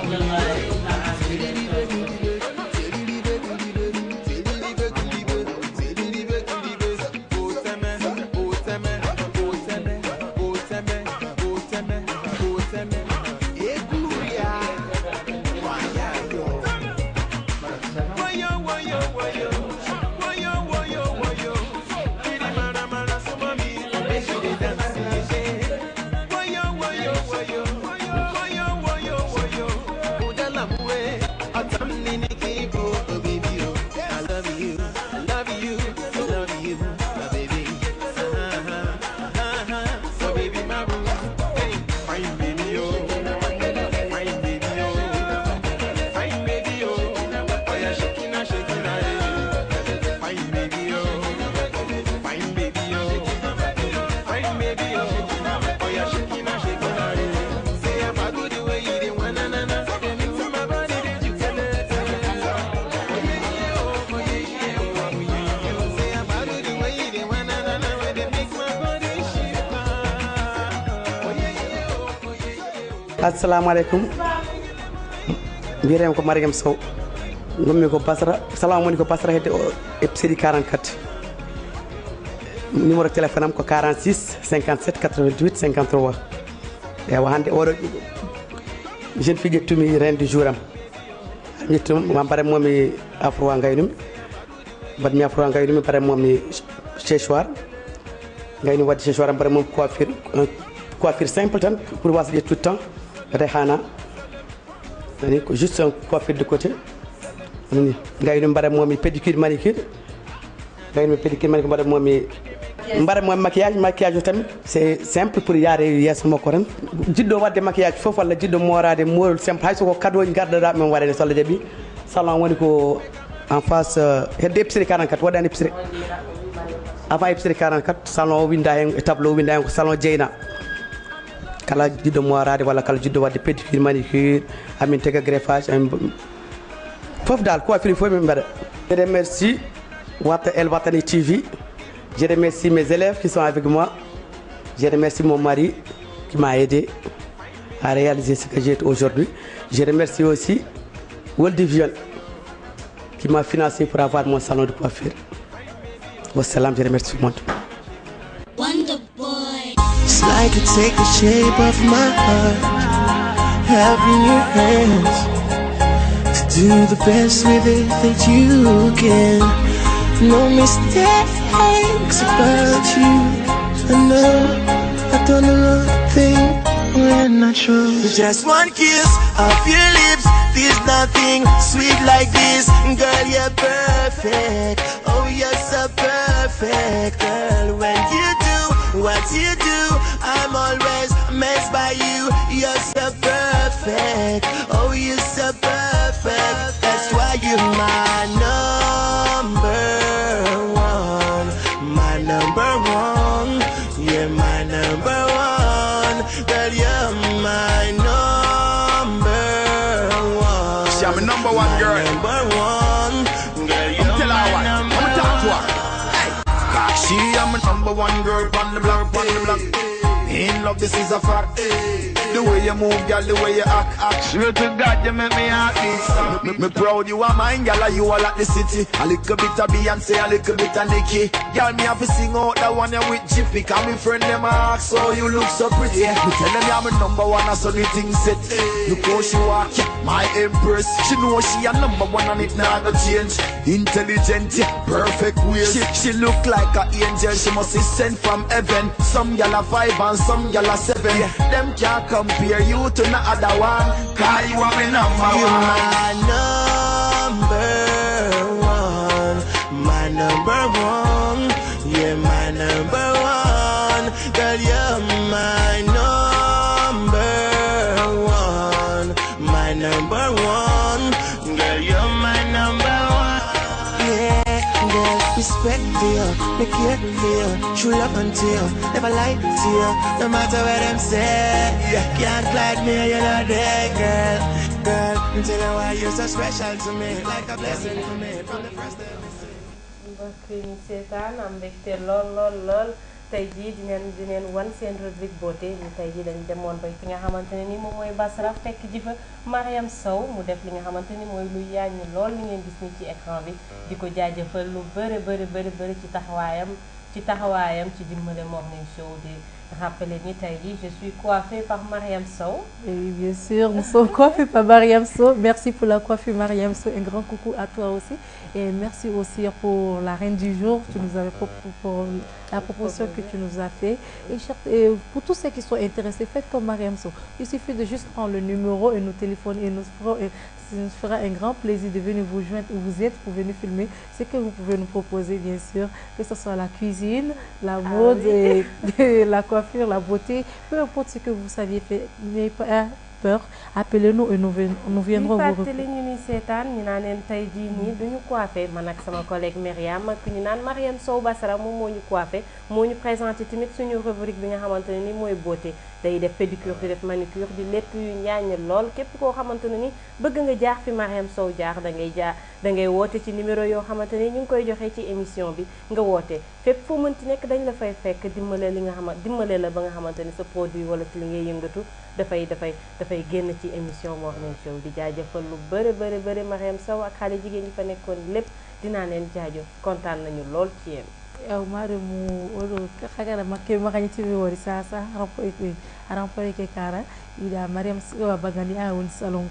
Assalamu alaikum. Mbiyetemi ko Mariam Sow. Gommi ko Basra. Salamu alaikum Basra hedde episode 44. Numéro téléphone am ko 46 57 88 53. Ewa hande oɗo jeune fille ƴettumi reine du jour am. Ƴettumi ma bare momi afro ngaynumi. Badmi afro ngaynumi bare momi séchoir. Ngayni wadde séchoir am bare mom coiffure simple tan pour wasde tout le temps. Rehana juste un coiffure de côté ngayni mbare momi pédicure manicure ngayni pédicure manicure mbare momi maquillage tamit c'est simple pour yare yeso makko ren jiddo wadde maquillage fof walla jiddo morade morol simple hay soko cadeau garda men wadane solla jabi salon woni ko en face hedde épicerie 44 wadani épicerie avant épicerie 44 salon winda hen tableau winda hen ko salon Jeyna kala jiddo morade wala kala jiddo wadde pédicure manicure amin tega greffage fof dal coiffure fof min mbaɗa. Je remercie El Watani TV, je remercie mes élèves qui sont avec moi, je remercie mon mari qui m'a aidé à réaliser ce que j'ai aujourd'hui. Je remercie aussi World Vision qui m'a financé pour avoir mon salon de coiffure. Wassalam, je remercie tout le monde. It's like you take the shape of my heart, having your hands to do the best with it that you can. No mistakes about you. I know I've done a wrong thing when I chose. Just one kiss of your lips, there's nothing sweet like this. Girl, you're perfect. Oh, you're so perfect, girl. When you do what you do, I'm always amazed by you. You're so perfect. Oh, you're so perfect. That's why you're my number one. My number one. You're my number one. Girl, you're my number one. She's my number one girl. Number one. Girl, you're my number one. She am a number one girl on the block, In love, this is a fact. The way you move, girl, the way you act. Swear to God, you make me happy. Me proud you are mine, girl, you all at the city. A little bit of Beyonce, a little bit of Nicki. Girl, me have to sing out that one you with Jiffy. Cause me friend them ask, so you look so pretty. Me tell them you're my number one, so the thing set. Look how she walk, my empress. She know she a number one and it not gonna change. Intelligent, perfect ways. She look like an angel, she must be sent from heaven. Some gal are 5 and some gal are 7. Them can't compare you to no other one. Cause you are my number one. You're my number one. My number one. You're my number one. Girl, you're my number one. My number one. Girl, you're my number one. Yeah, girl, respect to you, me care for you, true love unto you, never lie to you, no matter what them say. Can't like me, you're not there, girl. Girl, tell you why you're so special to me, like a blessing to me from the first day. mbokk yi ñu seetaan am mbégte lool tey jii dineen wan seen rubrique beauté ñu tey jii dañ demoon ba fi nga xamante ne ni moom mooy Basra fekk ji fa Mariam Sow mu def li nga xamante ni mooy lu yaañu lool li ngeen gis ni ci écran bi di ko jaajëfal lu bëri ci taxawaayam ci dimbale Morning Show di rappeler ni tey jii je suis coiffée par Mariam Sow. Et oui, bien sûr, nous sommes coiffés par Mariam Sow. Merci pour la coiffure Mariam Sow. Un grand coucou à toi aussi. Et merci aussi pour la reine du jour. Tu nous avais pour la proposition que tu nous as fait. Et pour tous ceux qui sont intéressés, faites comme Mariam Sow. Il suffit de juste prendre le numéro et nous téléphoner et ça nous fera un grand plaisir de venir vous joindre où vous êtes pour venir filmer ce que vous pouvez nous proposer, bien sûr, que ce soit la cuisine, la mode, et la coiffure, la beauté, peu importe ce que vous saviez faire, n'ayez pas peur, appelez-nous et nous viendrons vous fàttali ñu ni seetaan ñu naan leen tey jii nii duñu coiffé man ak sama collègue Myriam ak ñu naan Mariam Sow Basra moom moo ñu coiffé moo ñu présenté tamit suñu rubrique bi nga xamante ne ni mooy beauté day def pédicure di def manucure di lépp yu ñaañ lool képp koo xamante ne ni bëgg nga jaar fi Mariam Sow jaar da ngay woote ci numéro yoo xamante ne ñu ngi koy joxe ci émission bi nga woote fépp foo mënti nekk dañ la fay fekk dimbale la ba nga xamante ni sa produit wala ci li ngay yëngatu dafay génn ci émission Morning Show di jaajëfal lu bëri Mariam Sow ak xale jigéen ñi fa nekkoon lépp dinaa leen jaajëf kontaan nañu lool ci yéen. yow marimu oɗo hagara makke makani tiwi wori sasa arampore ke kara ida mariam wa bagani a woni salon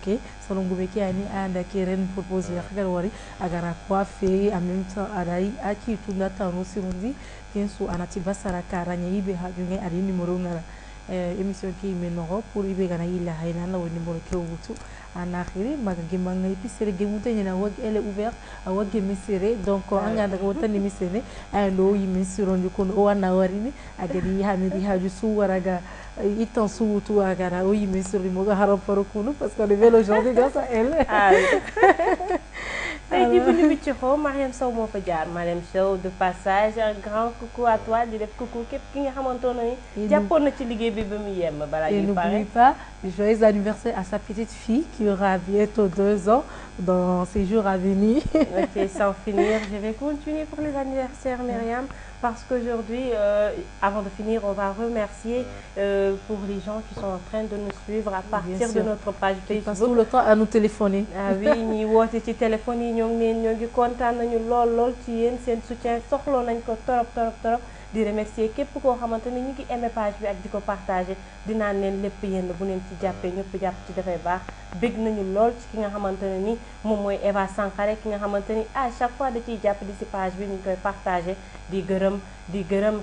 gube ke ani anda ke ren propose hagara wori agara coiffé en même temps adai aki tunda tanu sirundi kensu anati basara kara nya ibe ha jungai adi numéro ngara émission ki menoro pour ibe gana illa hayna la woni numéro ke wutu anakhiri maga gimanga episere gemuta nyina wag ele ouvert awag gemisere donc anga daga wotani misene ando yimisirondi kono o wana warini agadi hamidi haju su waraga itan su wutu agara o yimisiri mo haram faro kono parce qu'on est vélo aujourd'hui grâce à elle. tey jii bu ñu bi ci xoo Mariam Sow moo fa jaar Mariam Sow de passage un grand coucou à toi di def coucou képp ki nga xamantone ni jàppoon na ci liggéey bi ba mu yem balaa ñuy pare. N'oublie pas joyeux anniversaire à sa petite fille qui aura bientôt 2 ans dans ces jours à venir. Ok, sans finir, je vais continuer pour les anniversaires Myriam parce qu'aujourd'hui, avant de finir, on va remercier pour les gens qui sont en train de nous suivre à partir de notre page Facebook. Ils passent tout le temps à nous téléphoner. Ah oui, ñi woote ci téléphone yi ñoo ngi kontaan nañu lool ci yéen seen soutien soxloo nañ ko torop di remercier képp koo xamante ni ñu ngi aimé page bi ak di ko partagé dinaan leen lépp yéen bu neen ci jàppee ñëpp jàpp ci dafay baax bég nañu lool ci ki nga xamante ne ni moom mooy Eva Sankharé ki nga xamante ni à chaque fois da ciy jàpp di ci page bi ñu koy partagé di gërëm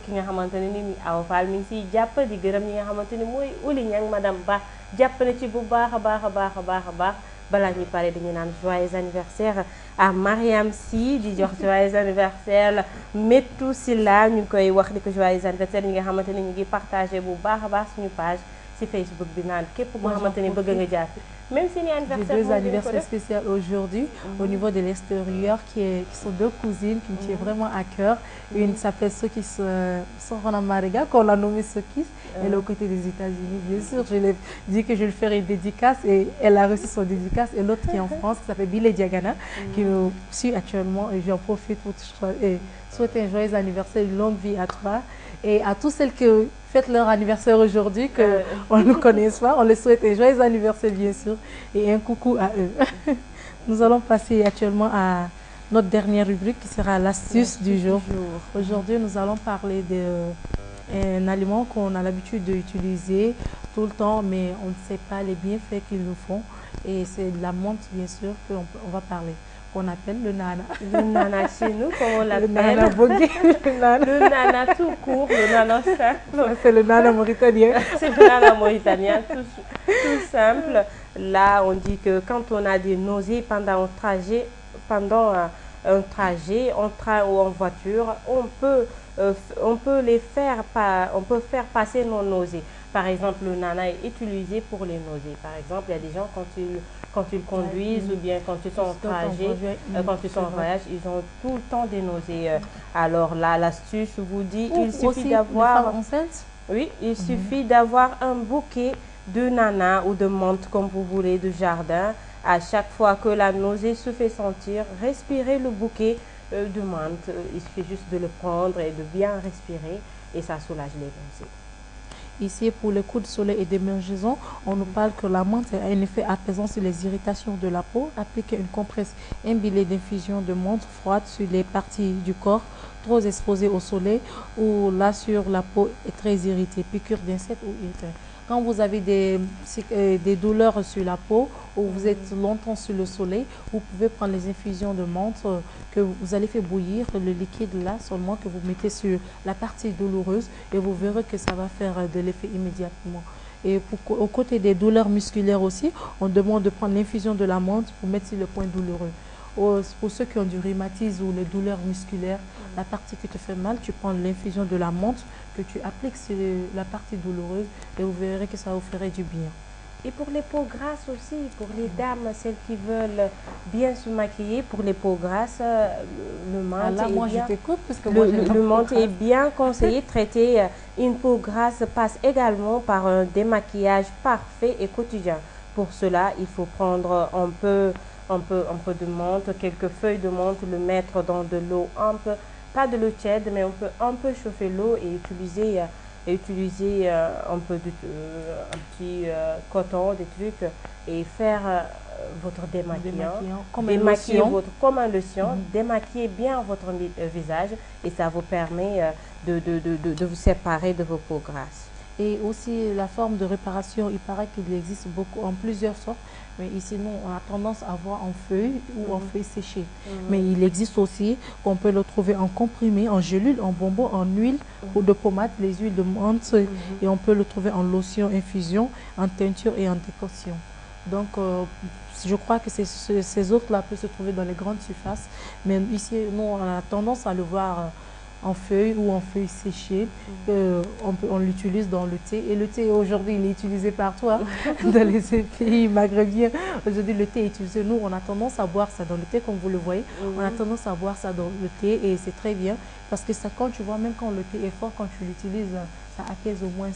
ki nga xamante ne ni Awa Fall mi ngi siy jàpp di gërëm ñi nga xamante ni mooy Uli Ñang madame Ba jàpp na ci bu baax a baax balaa ñuy pare dañu naan joyeux anniversaire à Mariam Sy di jox joyeux anniversaire la Metou Silla ñu koy wax di ko joyeux anniversaire ñi nga xamante ni ñu ngi partagé bu baax a baax suñu page ci Facebook bi naan képp koo xamante ni bëgg nga jaar même si ni anniversaire j'ai 2 anniversaires spéciaux aujourd'hui au niveau de l'extérieur qui sont 2 cousines qui me tiennent vraiment à cœur. Une s'appelle Sokis Sorana Mariga qu'on a nommé Sokis elle est aux côtés des États-Unis bien sûr. Je lui ai dit que je lui ferai une dédicace et elle a reçu son dédicace et l'autre qui est en France qui s'appelle Bile Diagana qui nous suit actuellement et j'en profite pour souhaiter un joyeux anniversaire, une longue vie à toi et à tous celles qui fêtent leur anniversaire aujourd'hui, qu'on ne nous connaisse pas. On les souhaite un joyeux anniversaire, bien sûr, et un coucou à eux. Nous allons passer actuellement à notre dernière rubrique qui sera l'astuce du jour. Aujourd'hui, nous allons parler d'un aliment qu'on a l'habitude d'utiliser tout le temps, mais on ne sait pas les bienfaits qu'ils nous font. Et c'est de la menthe, bien sûr, qu'on va parler, qu'on appelle le nana. Le nana chez nous, comme on l'appelle. Le nana bogué. Le nana tout court, le nana simple. C'est le nana mauritanien. C'est le nana mauritanien, tout simple. Là, on dit que quand on a des nausées pendant un trajet en train ou en voiture, on peut faire passer nos nausées. Par exemple, le nana est utilisé pour les nausées. Par exemple, il y a des gens quand ils conduisent ou bien quand ils sont en trajet, quand ils sont en voyage, ils ont tout le temps des nausées. Alors là, l'astuce vous dit, il suffit d'avoir, il suffit d'avoir un bouquet de nana ou de menthe, comme vous voulez, de jardin. À chaque fois que la nausée se fait sentir, respirez le bouquet de menthe. Il suffit juste de le prendre et de bien respirer et ça soulage les nausées. Ici, pour les coups de soleil et d'émergence, on nous parle que la menthe a un effet apaisant sur les irritations de la peau. Appliquer une compresse imbibée d'infusion de menthe froide sur les parties du corps trop exposées au soleil ou là sur la peau est très irritée, piqûre d'insectes ou irritants. Quand vous avez des douleurs sur la peau ou vous êtes longtemps sur le soleil, vous pouvez prendre les infusions de menthe que vous allez faire bouillir, le liquide là seulement que vous mettez sur la partie douloureuse et vous verrez que ça va faire de l'effet immédiatement. Et aux côtés des douleurs musculaires aussi, on demande de prendre l'infusion de la menthe pour mettre sur le point douloureux. Pour ceux qui ont du rhumatisme ou les douleurs musculaires, la partie qui te fait mal, tu prends l'infusion de la menthe que tu appliques sur la partie douloureuse et vous verrez que ça vous ferait du bien. Et pour les peaux grasses aussi, pour les dames, celles qui veulent bien se maquiller, pour les peaux grasses, le menthe est bien conseillé. Traiter une peau grasse passe également par un démaquillage parfait et quotidien. Pour cela, il faut prendre un peu de menthe, quelques feuilles de menthe, le mettre dans de l'eau pas de l'eau tiède, mais on peut un peu chauffer l'eau et utiliser un petit coton, des trucs et faire votre démaquillant. Comme un lotion, démaquiller bien votre visage et ça vous permet de vous séparer de vos peaux grasses. Et aussi la forme de réparation, il paraît qu'il existe beaucoup en plusieurs sortes, mais ici nous on a tendance à voir en feuilles ou en feuilles séchées. Mais il existe aussi qu'on peut le trouver en comprimé, en gélule, en bonbon, en huile ou de pommade, les huiles de menthe et on peut le trouver en lotion, infusion, en teinture et en décoction. Donc je crois que ces autres-là peuvent se trouver dans les grandes surfaces, mais ici nous on a tendance à le voir en feuilles ou en feuilles séchées. On l'utilise dans le thé. Et le thé, aujourd'hui, il est utilisé partout, hein, dans les pays maghrébiens. Aujourd'hui, le thé est utilisé. Nous, on a tendance à boire ça dans le thé, comme vous le voyez. On a tendance à boire ça dans le thé et c'est très bien. Parce que ça, quand tu vois, même quand le thé est fort, quand tu l'utilises, ça apaise au moins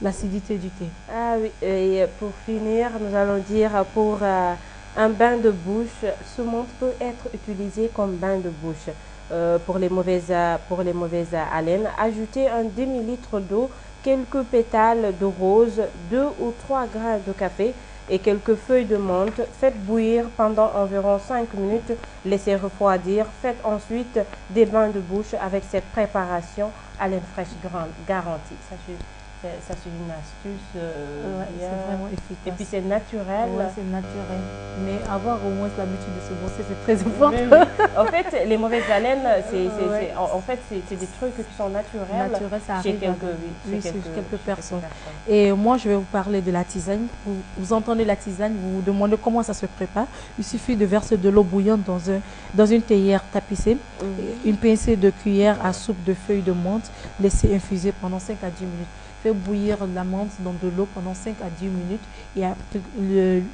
l'acidité du thé. Ah oui, et pour finir, nous allons dire pour un bain de bouche, ce menthe peut être utilisé comme bain de bouche. Pour les mauvaises haleines, ajoutez un demi-litre d'eau, quelques pétales de rose, 2 ou 3 grains de café et quelques feuilles de menthe. Faites bouillir pendant environ 5 minutes, laissez refroidir. Faites ensuite des bains de bouche avec cette préparation, haleine fraîche garantie. Ça c'est une astuce. C'est vraiment efficace. Et puis c'est naturel. Ouais, c'est naturel. Mais avoir au moins l'habitude de se brosser, c'est très important. Oui. En fait, les mauvaises haleines, c'est des trucs qui sont naturels. Ça arrive chez quelques personnes. Et Et moi, je vais vous parler de la tisane. Vous entendez la tisane, vous vous demandez comment ça se prépare. Il suffit de verser de l'eau bouillante dans une théière tapissée, une pincée de cuillère à soupe de feuilles de menthe, laissez infuser pendant 5 à 10 minutes. Faites bouillir la menthe dans de l'eau pendant 5 à 10 minutes et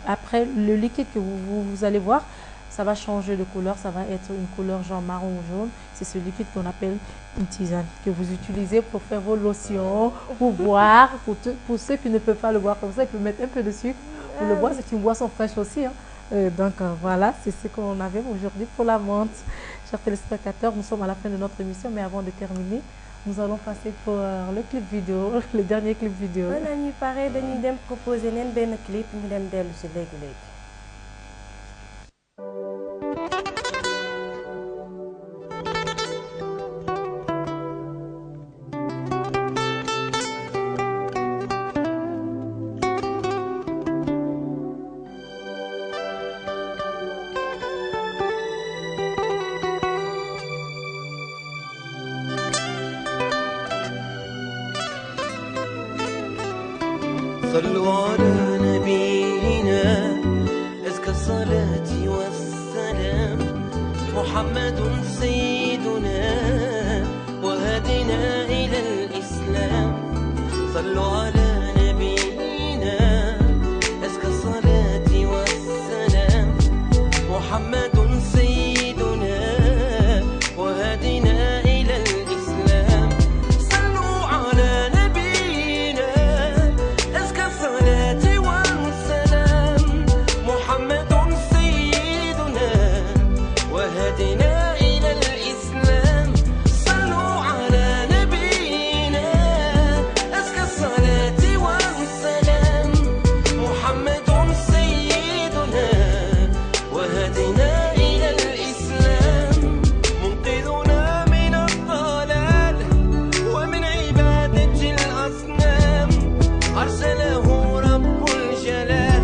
après le liquide que vous allez voir, ça va changer de couleur, ça va être une couleur genre marron ou jaune. C'est ce liquide qu'on appelle une tisane que vous utilisez pour faire vos lotions, pour boire. Pour ceux qui ne peuvent pas le boire comme ça, ils peuvent mettre un peu de sucre pour le boire. C'est une boisson fraîche aussi. Hein. Donc voilà, c'est ce qu'on avait aujourd'hui pour la menthe. Chers téléspectateurs, nous sommes à la fin de notre émission, mais avant de terminer, nous allons passer pour le clip vidéo le dernier clip vidéo. Voilà ñuy pare dañuy dem proposer leen benn clip ñu dem dellu si léegi. صلوا على نبينا أزكى الصلاة والسلام محمد سيدنا وهدنا إلى الإسلام صلوا على نبينا أزكى الصلاة والسلام محمد سيدنا وهدنا إلى الإسلام صلوا على نبينا أزكى الصلاة والسلام محمد سيدنا وهدنا إلى الإسلام صلوا على نبينا أزكى الصلاة والسلام محمد سيدنا وهدنا إلى الإسلام منقذنا من الضلال ومن عبادة الأصنام أرسله رب الجلال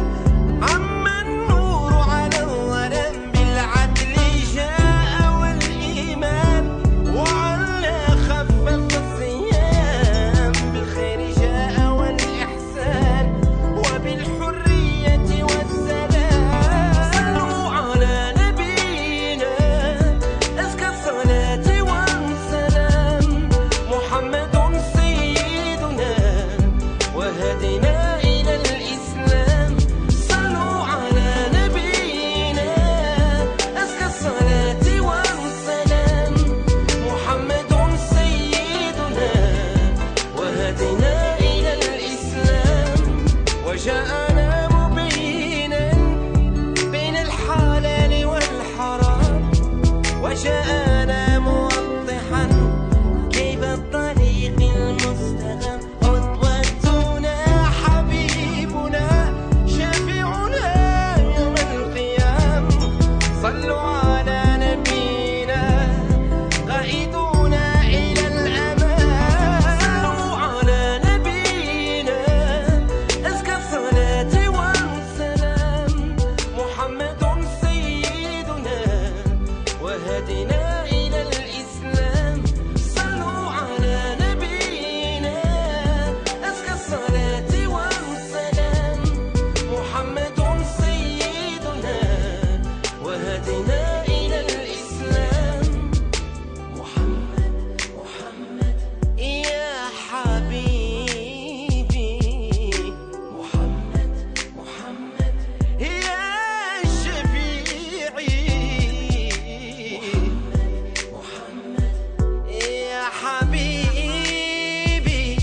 عم النور على الظلام بالعدل جاء والإيمان وعلى خفف الصيام بالخير جاء والإحسان وبالحرية والسلام صلوا على نبينا أزكى الصلاة والسلام محمد سيدنا وهدنا إلى الإسلام صلوا على نبينا أزكى الصلاة والسلام محمد سيدنا وهدنا إلى الإسلام وجاءنا مبينا بين الحلال والحرام وجاءنا موضحا كيف الطريق المستقيم قدوتنا حبيبنا شفيعنا يوم القيام صلوا على نبينا قائدنا إلى الأمان صلوا على نبينا أزكى الصلاة والسلام محمد سيدنا وهدنا إلى الإسلام صلوا على نبينا أزكى الصلاة والسلام محمد سيدنا وهدنا إلى الإسلام محمد يا حبيبي محمد يا شفيعي يا حبيبي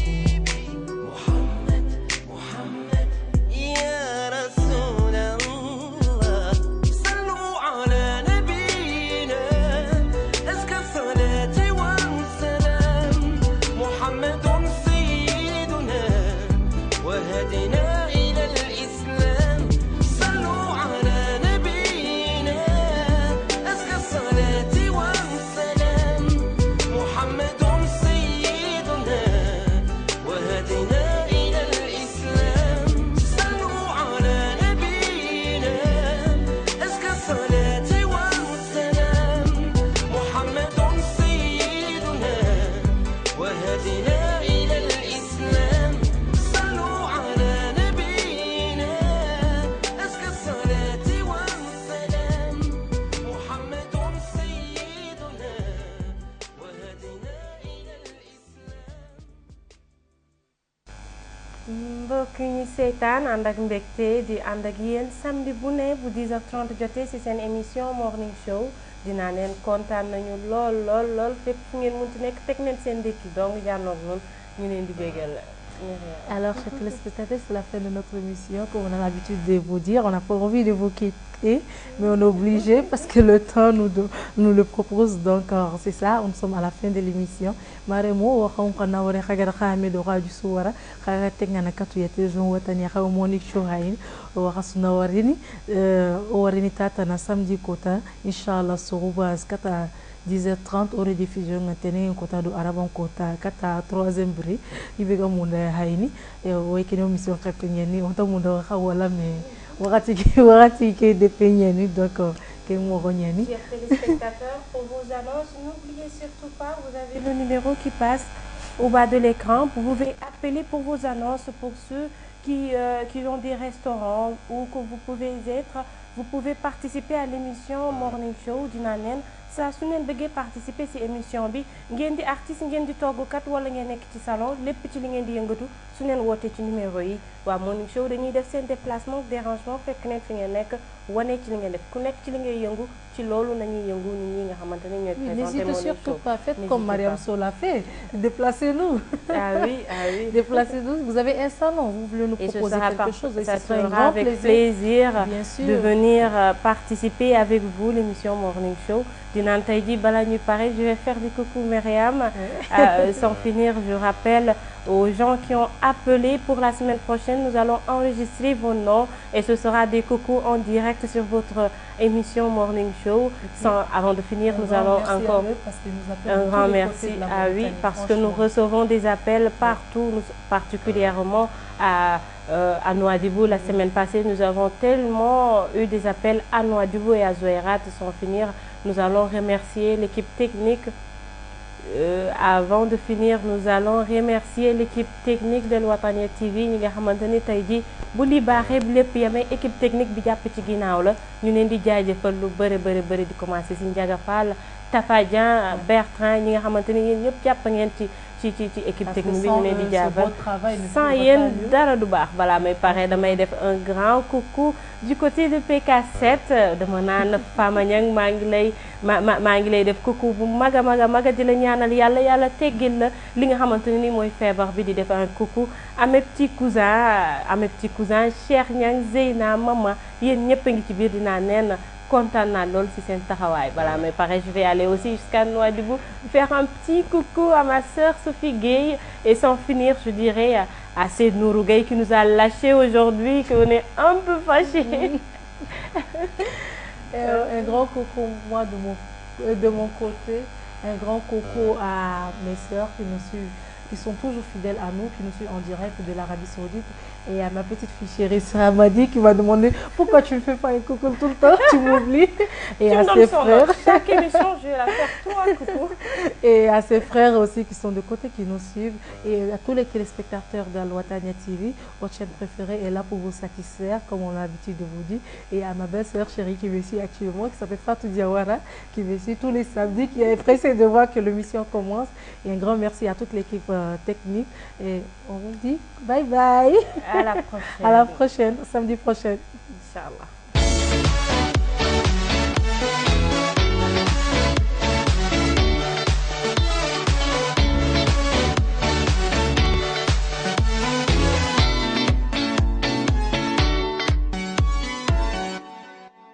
محمد يا رسول الله صلوا على نبينا أزكى الصلاة والسلام محمد سيدنا وهدنا إلى الإسلام صلوا على نبينا أزكى الصلاة والسلام محمد سيدنا وهدنا إلى الإسلام صلوا على نبينا أزكى الصلاة والسلام محمد سيدنا وهدنا إلى الإسلام صلوا على نبينا أزكى الصلاة والسلام محمد سيدنا وهدنا إلى الإسلام mbokk ñi seetaan ànd ak mbégte di ànd ak yéen samedi bu ne bu 10h30 jotee ci seen émission morning show dinaa leen kontaan nañu lool fépp fu ngeen munti nekk teg neen seen ndékki donc jànnoog noonu ñu leen di bégal Alors, chers téléspectateurs, c'est la fin de notre émission. Comme on a l'habitude de vous dire, on n'a pas envie de vous quitter, mais on est obligé parce que le temps nous le propose. Donc, c'est ça, nous sommes à la fin de l'émission. Maremo, on a un peu de radio Souara, Karatengana Katuyate, Watania, Monique Chouhaïn, Warasunawarini, Warinitata, Samedi Kota, Inch'Allah, Sorouba, Skata. 10h30 au rediffusion maintenant kota do araban kota kata 3e bri ibega munda hayni e wekino mission kapengeni on to munda wala me wakati ke depengeni donc ke mo gonyani. Chers téléspectateurs, pour vos annonces, n'oubliez surtout pas, vous avez le numéro qui passe au bas de l'écran. Vous pouvez appeler pour vos annonces pour ceux qui ont des restaurants ou que vous pouvez participer à l'émission Morning Show d'Inanen. Ça su ngeen bëggee participer ci émission bi ngeen di artiste ngeen di toggukat wala ngeen nekk ci salon lépp ci li ngeen di yëngatu su ngeen wootee ci numéro yi waa Morning Show dañuy def seen déplacement dérangement fekk neen fi ngeen nekk wane ci li ngeen def ku nekk ci li ngay yëngu ci loolu nañuy yëngu nit ñi nga xamante ne ñooy présenter Morning Show. N'hésitez surtout pas, faites comme Mariam Sow l'a fait, déplacez-nous. Ah oui, ah oui. Déplacez-nous, vous avez un salon, vous voulez nous proposer quelque chose, ça sera un sera grand avec plaisir de sûr. venir participer avec vous l'émission Morning Show. Dinaan tey jii balaa ñuy pare, je vais faire des coucou Myriam. Sans finir, je rappelle aux gens qui ont appelé pour la semaine prochaine, nous allons enregistrer vos noms et ce sera des coucous en direct sur votre émission Morning Show. Avant de finir, nous allons encore un grand merci à oui parce que nous recevons des appels partout, particulièrement à Nouadhibou. La semaine passée, nous avons tellement eu des appels à Nouadhibou et à Zouairat. Sans finir, nous allons remercier l'équipe technique. Avant de finir, nous allons remercier l'équipe technique de Watania TV. ñi nga xamante ni tey jii bu li baaxee lépp yamay équipe technique bi jàpp ci ginnaaw la ñu leen di jaajëfal lu bëri di commencer ci Ndiaga Fall, Tafa Dian, Bertrand ñi nga xamante ni yéen ñëpp jàpp ngeen ci équipe technique bi ñu leen di jaafal sans yéen dara du baax. Balaa may pare damay def un grand coucou du côté de PK7 dama naan Fama Niang maa ngi lay def coucou bu maga di la ñaanal yàlla teggil la li nga xamante ne ni mooy feebar bi. Di def un coucou à mes petits cousins Cheikh Niang, Zeyna, Mama yéen ñëpp a ngi ci biir dinaa neen kontaan naa lool ci seen taxawaay. Balaa may pare je vais aller aussi jusqu'à Nouadhibou faire un petit coucou à ma sœur Sophie Gueye et sans finir je dirais à Seydou Gueye qui nous a lâché aujourd'hui, qu'on est un peu fâchés. Un grand coucou moi de mon côté, un grand coucou à mes sœurs qui nous suivent, qui sont toujours fidèles à nous, qui nous suivent en direct de l'Arabie Saoudite, et à ma petite fille chérie Samadi qui m'a demandé pourquoi tu ne fais pas un coucou tout le temps, tu m'oublies. Et à ses frères. Chaque émission, je vais la faire tout un coucou. Et à ses frères aussi qui sont de côté, qui nous suivent, et à tous les téléspectateurs de Watania TV, votre chaîne préférée est là pour vous satisfaire, comme on a l'habitude de vous dire. Et à ma belle-sœur chérie qui me suit actuellement, qui s'appelle Fatou Diawara, qui me suit tous les samedis, qui est pressée de voir que l'émission commence. Et un grand merci à toute l'équipe technique. Et on vous dit bye bye. À la prochaine. À la prochaine, samedi prochain. Inch'Allah.